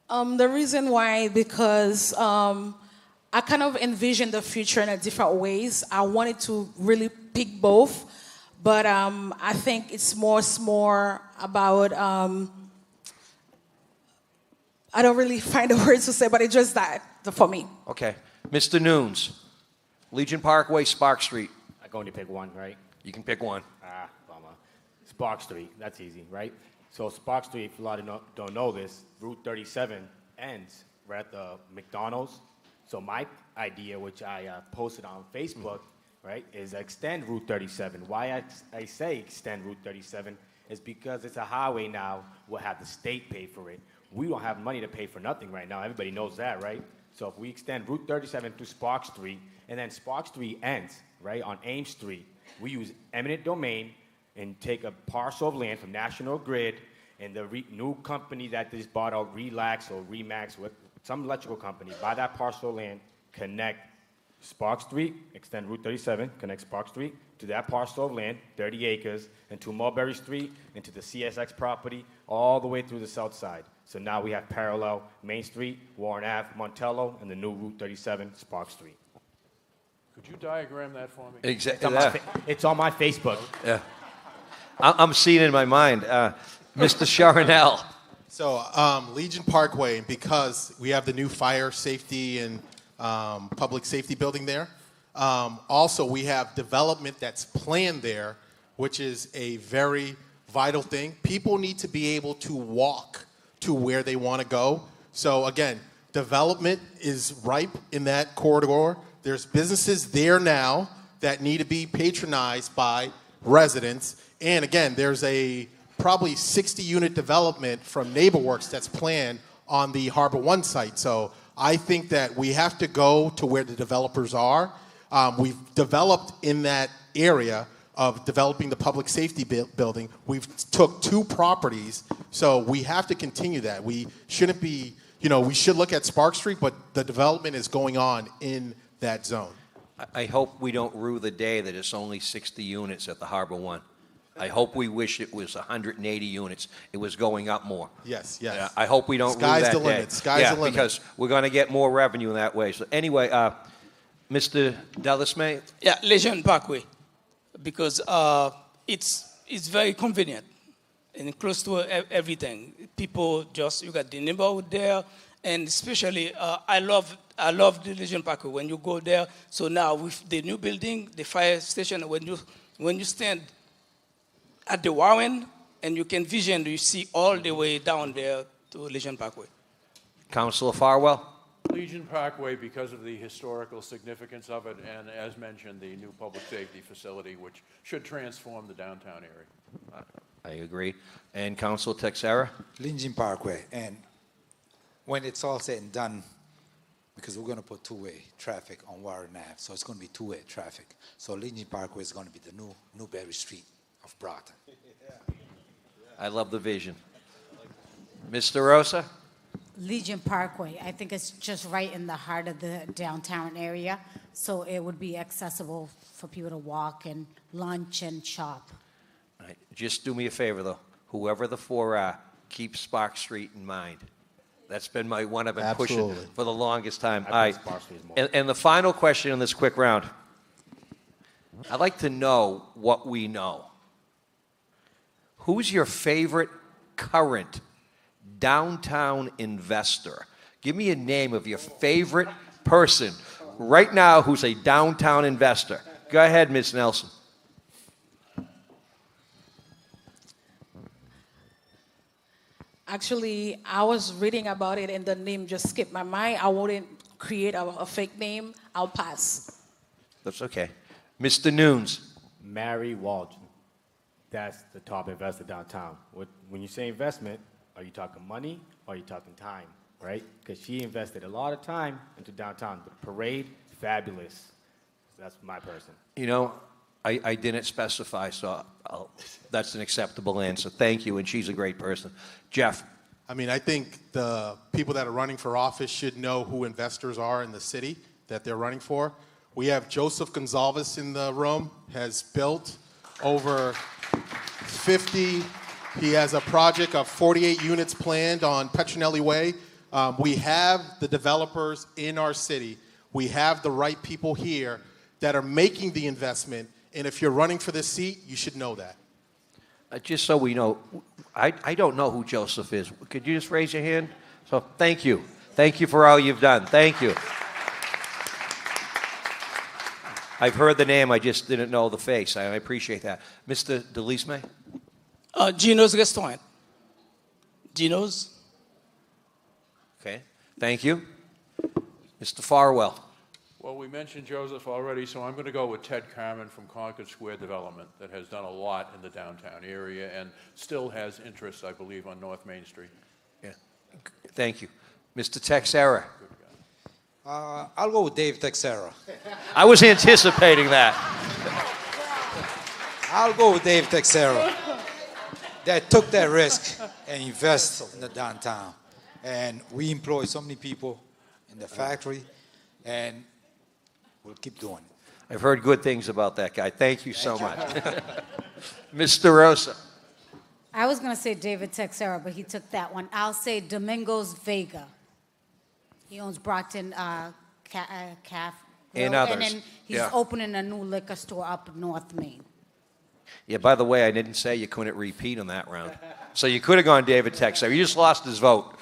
Speaker 7: The reason why, because I kind of envision the future in a different ways. I wanted to really pick both, but I think it's more about, I don't really find the words to say, but it's just that for me.
Speaker 2: Okay. Mr. Nunes, Legion Parkway, Spark Street.
Speaker 8: I can only pick one, right?
Speaker 2: You can pick one.
Speaker 8: Bummer. Spark Street, that's easy, right? So Spark Street, if a lot of don't know this, Route 37 ends right at the McDonald's. So my idea, which I posted on Facebook, right, is extend Route 37. Why I say extend Route 37 is because it's a highway now. We'll have the state pay for it. We don't have money to pay for nothing right now. Everybody knows that, right? So if we extend Route 37 to Spark Street, and then Spark Street ends, right, on Ames Street, we use eminent domain and take a parcel of land from National Grid and the new company that just bought out Relax or Remax, with some electrical company, buy that parcel of land, connect Spark Street, extend Route 37, connect Spark Street to that parcel of land, 30 acres, and to Mulberry Street, and to the CSX property, all the way through the south side. So now we have parallel Main Street, Warren Ave, Montello, and the new Route 37, Spark Street.
Speaker 4: Could you diagram that for me?
Speaker 2: Exactly.
Speaker 8: It's on my Facebook.
Speaker 2: Yeah. I'm seeing it in my mind. Mr. Sharonell.
Speaker 9: So Legion Parkway, because we have the new fire safety and public safety building there. Also, we have development that's planned there, which is a very vital thing. People need to be able to walk to where they want to go. So again, development is ripe in that corridor. There's businesses there now that need to be patronized by residents. And again, there's a probably 60-unit development from NeighborWorks that's planned on the Harbor One site. So I think that we have to go to where the developers are. We've developed in that area of developing the public safety building. We've took 2 properties, so we have to continue that. We shouldn't be, we should look at Spark Street, but the development is going on in that zone.
Speaker 2: I hope we don't rue the day that it's only 60 units at the Harbor One. I hope we wish it was 180 units. It was going up more.
Speaker 9: Yes.
Speaker 2: I hope we don't rue that
Speaker 9: Sky's the
Speaker 2: day.
Speaker 9: limit. Sky's the limit.
Speaker 2: Because we're going to get more revenue in that way. So anyway, Mr. Delisme?
Speaker 3: Yeah, Legion Parkway, because it's very convenient and close to everything. People you got the neighborhood there, and especially I love the Legion Parkway when you go there. So now with the new building, the fire station, when you stand at the Warren and you can you see all the way down there to Legion Parkway.
Speaker 2: Councilor Farwell?
Speaker 4: Legion Parkway, because of the historical significance of it, and as mentioned, the new public safety facility, which should transform the downtown area.
Speaker 2: I agree. And Councilor Texera?
Speaker 5: Legion Parkway, and when it's all said and done, because we're going to put 2-way traffic on Warren Ave, so it's going to be 2-way traffic. So Legion Parkway is going to be the new Newberry Street of Brockton.
Speaker 2: I love the vision. Mr. Rosa?
Speaker 6: Legion Parkway, I think it's just right in the heart of the downtown area, so it would be accessible for people to walk and lunch and shop.
Speaker 2: All right. Just do me a favor, though. Whoever the 4 are, keep Spark Street in mind. That's been my one I've been pushing for the longest time. All right. And the final question in this quick round. I'd like to know what we know. Who's your favorite current downtown investor? Give me a name of your favorite person right now who's a downtown investor. Go ahead, Ms. Nelson.
Speaker 7: Actually, I was reading about it and the name just skipped my mind. I wouldn't create a fake name. I'll pass.
Speaker 2: That's okay. Mr. Nunes.
Speaker 8: Mary Waldron. That's the top investor downtown. When you say investment, are you talking money or are you talking time, right? Because she invested a lot of time into downtown. The parade, fabulous. That's my person.
Speaker 2: I didn't specify, so that's an acceptable answer. Thank you, and she's a great person. Jeff?
Speaker 9: I think the people that are running for office should know who investors are in the city that they're running for. We have Joseph Gonzalez in the room, has built over 50. He has a project of 48 units planned on Petronelli Way. We have the developers in our city. We have the right people here that are making the investment. And if you're running for this seat, you should know that.
Speaker 2: Just so we know, I don't know who Joseph is. Could you just raise your hand? So thank you. Thank you for all you've done. Thank you. I've heard the name. I just didn't know the face. I appreciate that. Mr. Delisme?
Speaker 3: Gino's Restaurant. Gino's.
Speaker 2: Okay. Thank you. Mr. Farwell?
Speaker 4: Well, we mentioned Joseph already, so I'm going to go with Ted Carmen from Concord Square Development that has done a lot in the downtown area and still has interests, I believe, on North Main Street.
Speaker 2: Yeah. Thank you. Mr. Texera?
Speaker 5: I'll go with Dave Texera.
Speaker 2: I was anticipating that.
Speaker 5: I'll go with Dave Texera. That took that risk and invest in the downtown. And we employ so many people in the factory, and we'll keep doing it.
Speaker 2: I've heard good things about that guy. Thank you so much. Mr. Rosa?
Speaker 6: I was going to say David Texera, but he took that one. I'll say Domingos Vega. He owns Brockton Calf Grill,
Speaker 2: and others.
Speaker 6: and then he's opening a new liquor store up North Main.
Speaker 2: Yeah, by the way, I didn't say you couldn't repeat on that round. So you could have gone David Texer. You just lost his vote.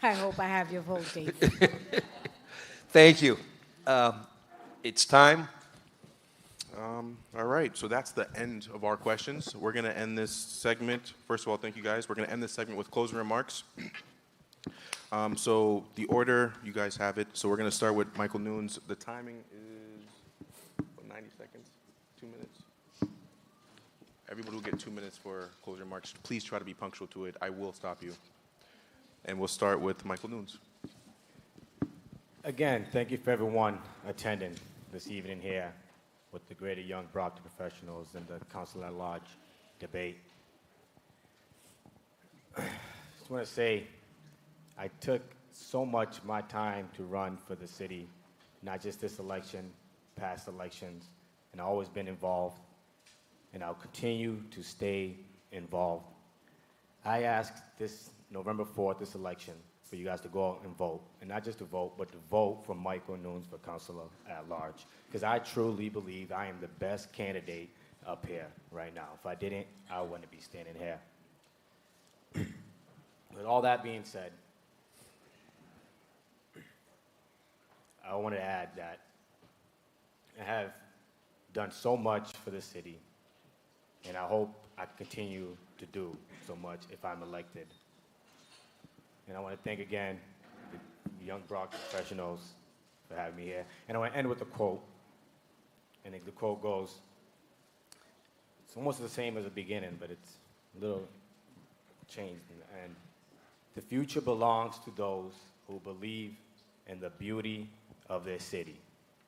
Speaker 6: I hope I have your vote, Dave.
Speaker 2: Thank you. It's time.
Speaker 1: All right, so that's the end of our questions. We're going to end this segment. First of all, thank you guys. We're going to end this segment with closing remarks. So the order, you guys have it. So we're going to start with Michael Nunes. The timing is what, 90 seconds, 2 minutes. Everybody will get 2 minutes for closing remarks. Please try to be punctual to it. I will stop you. And we'll start with Michael Nunes.
Speaker 8: Again, thank you for everyone attending this evening here with the Greater Young Brockton Professionals and the Council at Large debate. Just want to say, I took so much of my time to run for the city, not just this election, past elections, and I've always been involved, and I'll continue to stay involved. I asked this November 4th, this election, for you guys to go out and vote, and not just to vote, but to vote for Michael Nunes for Councilor at Large, because I truly believe I am the best candidate up here right now. If I didn't, I wouldn't be standing here. With all that being said, I want to add that I have done so much for the city, and I hope I continue to do so much if I'm elected. And I want to thank again the Young Brockton Professionals for having me here. And I want to end with a quote. And the quote goes, it's almost the same as the beginning, but it's a little changed. And the future belongs to those who believe in the beauty of their city.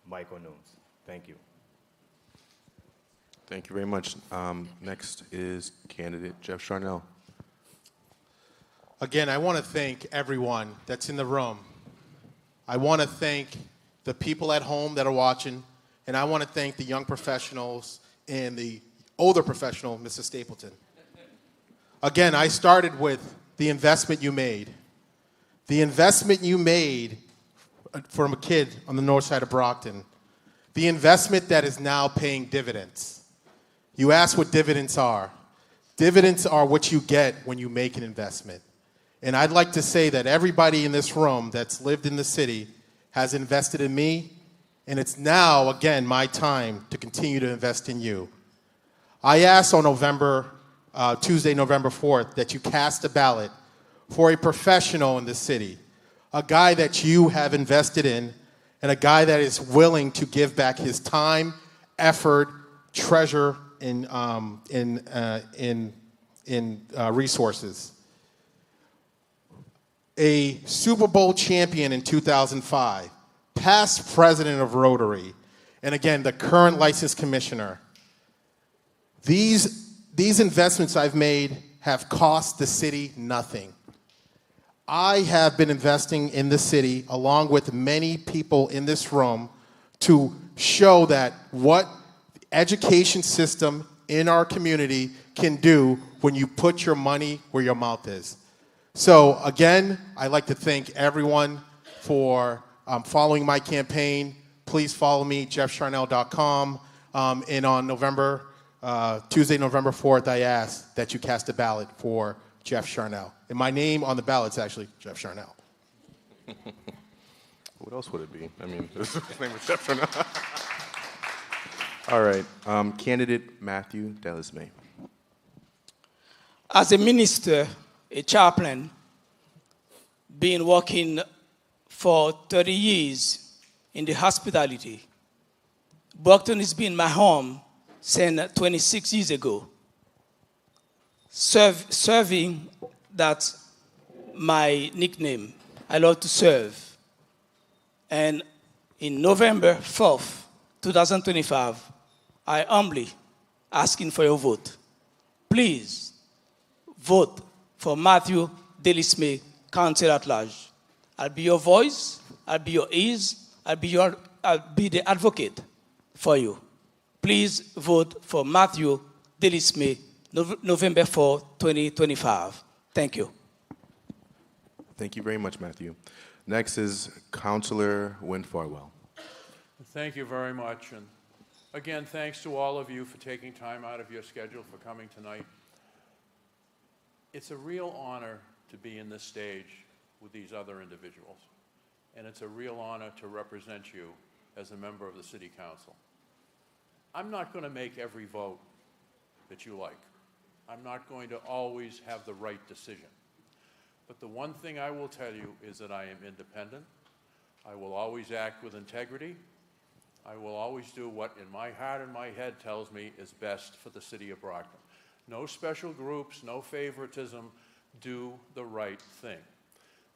Speaker 8: Michael Nunes. Thank you.
Speaker 1: Thank you very much. Next is candidate Jeff Charnel.
Speaker 9: Again, I want to thank everyone that's in the room. I want to thank the people at home that are watching, and I want to thank the young professionals and the older professional, Mrs. Stapleton. Again, I started with the investment you made. The investment you made from a kid on the north side of Brockton. The investment that is now paying dividends. You asked what dividends are. Dividends are what you get when you make an investment. And I'd like to say that everybody in this room that's lived in the city has invested in me, and it's now, again, my time to continue to invest in you. I asked on Tuesday, November 4th, that you cast a ballot for a professional in the city, a guy that you have invested in, and a guy that is willing to give back his time, effort, treasure, in resources. A Super Bowl champion in 2005, past president of Rotary, and again, the current licensed commissioner. These investments I've made have cost the city nothing. I have been investing in the city along with many people in this room to show that what the education system in our community can do when you put your money where your mouth is. So again, I'd like to thank everyone for following my campaign. Please follow me, jeffcharnel.com. And on Tuesday, November 4th, I ask that you cast a ballot for Jeff Charnel. And my name on the ballot is actually Jeff Charnel.
Speaker 1: What else would it be? I mean, his name is Jeff Charnel. All right, candidate Matthew Delisme.
Speaker 3: As a minister, a chaplain, been working for 30 years in the hospitality. Brockton has been my home since 26 years ago. Serving, that's my nickname. I love to serve. And in November 4th, 2025, I humbly asking for your vote. Please vote for Matthew Delisme, Council at Large. I'll be your voice, I'll be your ears, I'll be the advocate for you. Please vote for Matthew Delisme, November 4, 2025. Thank you.
Speaker 1: Thank you very much, Matthew. Next is Councilor Wynn Farwell.
Speaker 4: Thank you very much. And Again, thanks to all of you for taking time out of your schedule for coming tonight. It's a real honor to be in this stage with these other individuals, and it's a real honor to represent you as a member of the City Council. I'm not going to make every vote that you like. I'm not going to always have the right decision. But the one thing I will tell you is that I am independent. I will always act with integrity. I will always do what in my heart and my head tells me is best for the city of Brockton. No special groups, no favoritism, do the right thing.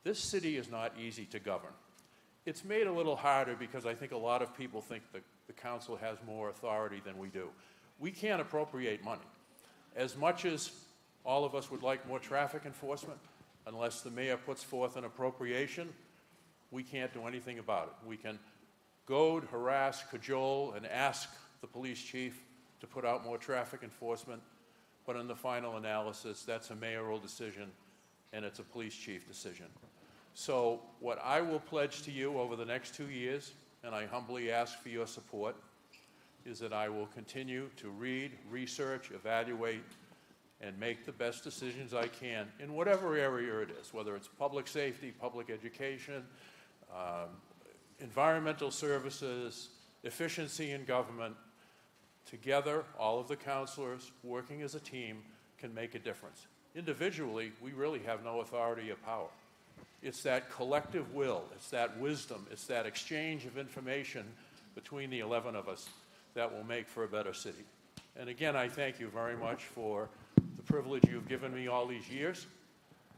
Speaker 4: This city is not easy to govern. It's made a little harder because I think a lot of people think that the council has more authority than we do. We can't appropriate money. As much as all of us would like more traffic enforcement, unless the mayor puts forth an appropriation, we can't do anything about it. We can goad, harass, cajole, and ask the police chief to put out more traffic enforcement, but in the final analysis, that's a mayoral decision, and it's a police chief decision. So what I will pledge to you over the next 2 years, and I humbly ask for your support, is that I will continue to read, research, evaluate, and make the best decisions I can in whatever area it is, whether it's public safety, public education, environmental services, efficiency in government. Together, all of the councilors working as a team can make a difference. Individually, we really have no authority or power. It's that collective will, it's that wisdom, it's that exchange of information between the 11 of us that will make for a better city. And again, I thank you very much for the privilege you've given me all these years.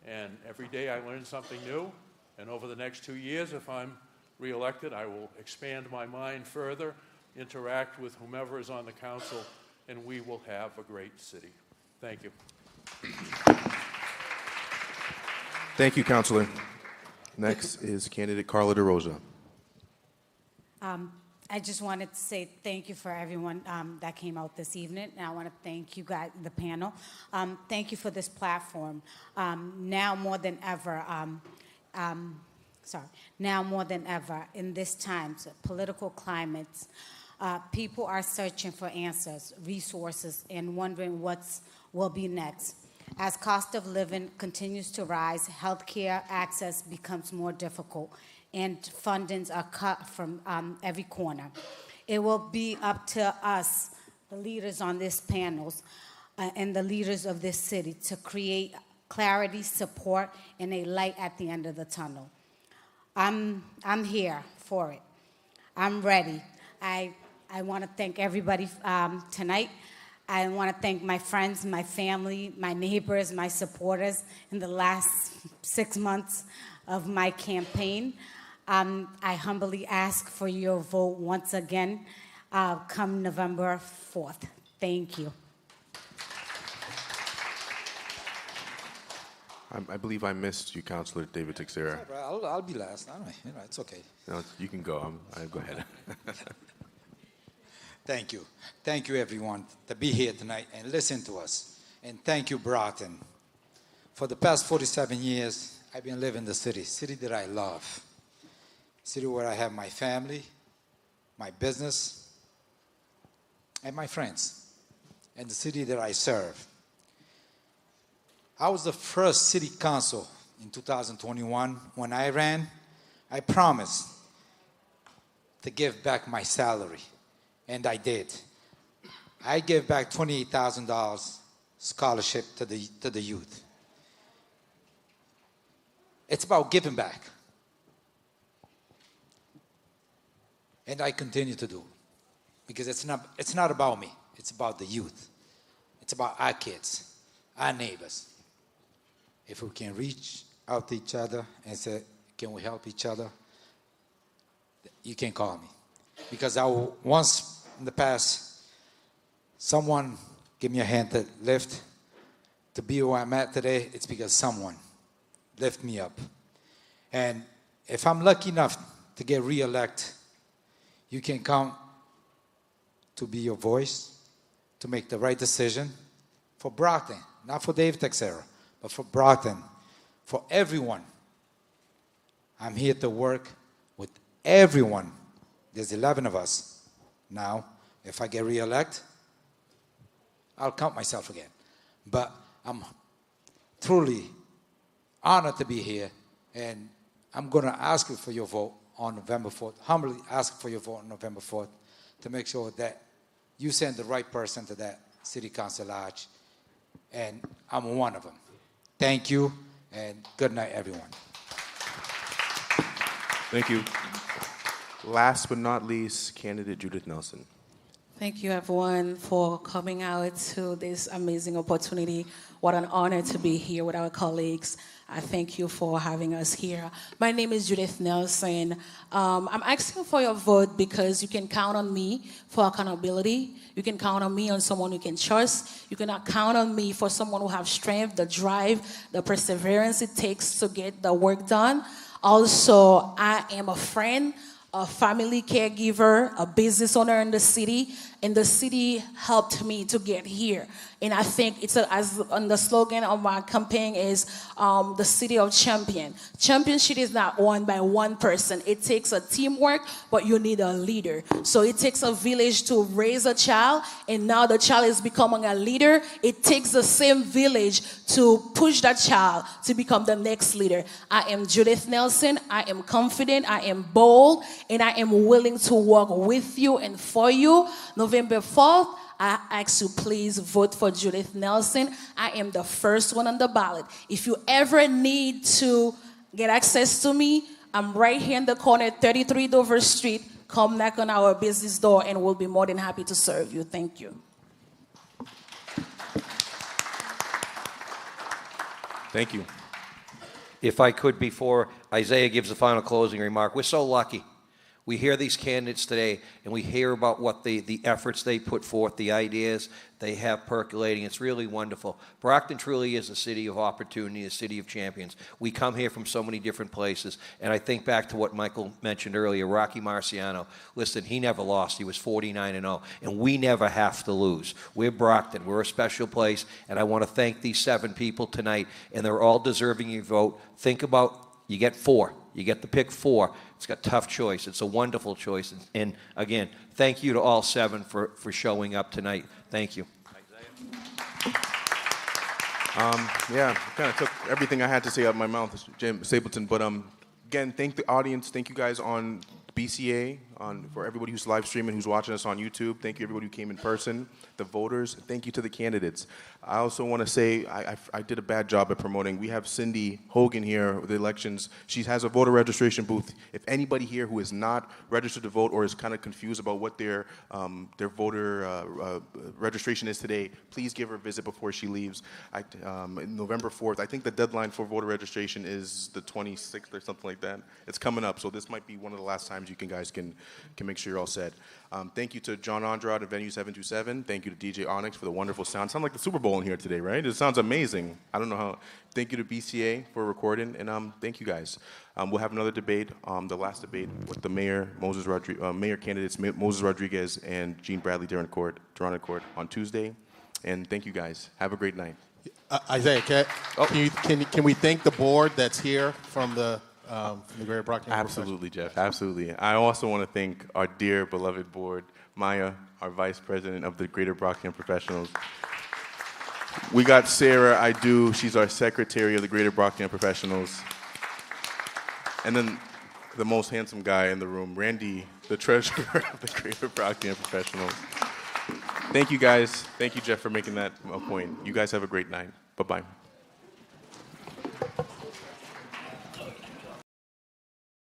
Speaker 4: And every day I learn something new. And over the next 2 years, if I'm reelected, I will expand my mind further, interact with whomever is on the council, and we will have a great city. Thank you.
Speaker 1: Thank you, Councilor. Next is candidate Carla DeRosa.
Speaker 6: I just wanted to say thank you for everyone that came out this evening, and I want to thank you guys, the panel. Thank you for this platform. Now more than ever, in this times, political climates, people are searching for answers, resources, and wondering what will be next. As cost of living continues to rise, healthcare access becomes more difficult, and fundings are cut from every corner. It will be up to us, the leaders on this panels, and the leaders of this city to create clarity, support, and a light at the end of the tunnel. I'm here for it. I'm ready. I want to thank everybody tonight. I want to thank my friends, my family, my neighbors, my supporters in the last 6 months of my campaign. I humbly ask for your vote once again come November 4th. Thank you.
Speaker 1: I believe I missed you, Councilor David Teixeira.
Speaker 5: I'll be last. I don't know, it's okay.
Speaker 1: No, you can go. Go ahead.
Speaker 5: Thank you. Thank you, everyone, to be here tonight and listen to us. And thank you, Brockton. For the past 47 years, I've been living in the city that I love. City where I have my family, my business, and my friends, and the city that I serve. I was the first city council in 2021. When I ran, I promised to give back my salary, and I did. I gave back $28,000 scholarship to the youth. It's about giving back. And I continue to do, because it's not about me. It's about the youth. It's about our kids, our neighbors. If we can reach out to each other and say, can we help each other? You can call me. Because once in the past, someone gave me a hand to lift. To be where I'm at today, it's because someone lifted me up. And if I'm lucky enough to get reelected, you can count to be your voice, to make the right decision for Brockton, not for Dave Teixeira, but for Brockton, for everyone. I'm here to work with everyone. There's 11 of us now, If I get reelected, I'll count myself again. But I'm truly honored to be here, and I'm going to ask you for your vote on November 4th, humbly ask for your vote on November 4th to make sure that you send the right person to that city council lodge, and I'm one of them. Thank you, and good night, everyone.
Speaker 1: Thank you. Last but not least, candidate Judith Nelson.
Speaker 7: Thank you, everyone, for coming out to this amazing opportunity. What an honor to be here with our colleagues. I thank you for having us here. My name is Judith Nelson. I'm asking for your vote because you can count on me for accountability. You can count on me on someone you can trust. You can count on me for someone who has strength, the drive, the perseverance it takes to get the work done. Also, I am a friend, a family caregiver, a business owner in the city, and the city helped me to get here. And I think it's as on the slogan of my campaign is the city of champion. Championship is not won by one person. It takes a teamwork, but you need a leader. So it takes a village to raise a child, and now the child is becoming a leader. It takes the same village to push that child to become the next leader. I am Judith Nelson. I am confident. I am bold, and I am willing to work with you and for you. November 4th, I ask you please vote for Judith Nelson. I am the first one on the ballot. If you ever need to get access to me, I'm right here in the corner, 33 Dover Street. Come knock on our business door and we'll be more than happy to serve you. Thank you.
Speaker 1: Thank you.
Speaker 2: If I could, before Isaiah gives the final closing remark, we're so lucky. We hear these candidates today, and we hear about what the efforts they put forth, the ideas they have percolating. It's really wonderful. Brockton truly is a city of opportunity, a city of champions. We come here from so many different places, and I think back to what Michael mentioned earlier, Rocky Marciano. Listen, he never lost. He was 49-0, and we never have to lose. We're Brockton. We're a special place, and I want to thank these 7 people tonight, and they're all deserving your vote. Think about, you get 4. You get to pick 4. It's got a tough choice. It's a wonderful choice. And again, thank you to all 7 for showing up tonight. Thank you.
Speaker 1: Yeah, kind of took everything I had to say out of my mouth, Jim Stapleton. But again, thank the audience. Thank you guys on BCA, for everybody who's live streaming, who's watching us on YouTube. Thank you, everybody who came in person, the voters. Thank you to the candidates. I also want to say I did a bad job at promoting. We have Cindy Hogan here with the elections. She has a voter registration booth. If anybody here who is not registered to vote or is kind of confused about what their voter registration is today, please give her a visit before she leaves. November 4th, I think the deadline for voter registration is the 26th or something like that. It's coming up, so this might be one of the last times you guys can make sure you're all set. Thank you to John Andrade at Venue 727. Thank you to DJ Onyx for the wonderful sound. Sound like the Super Bowl in here today, right? It sounds amazing. I don't know how. Thank you to BCA for recording, and thank you guys. We'll have another debate, the last debate with the mayor, mayor candidates Moses Rodriguez and Jean Bradley Durant Court on Tuesday. And thank you guys. Have a great night.
Speaker 9: Isaiah, can we thank the board that's here from the Greater Brockton?
Speaker 1: Absolutely, Jeff. Absolutely. I also want to thank our dear, beloved board, Maya, our vice president of the Greater Brockton Professionals. We got Sarah Idu. She's our secretary of the Greater Brockton Professionals. And then the most handsome guy in the room, Randy, the treasurer of the Greater Brockton Professionals. Thank you, guys. Thank you, Jeff, for making that a point. You guys have a great night. Bye-bye.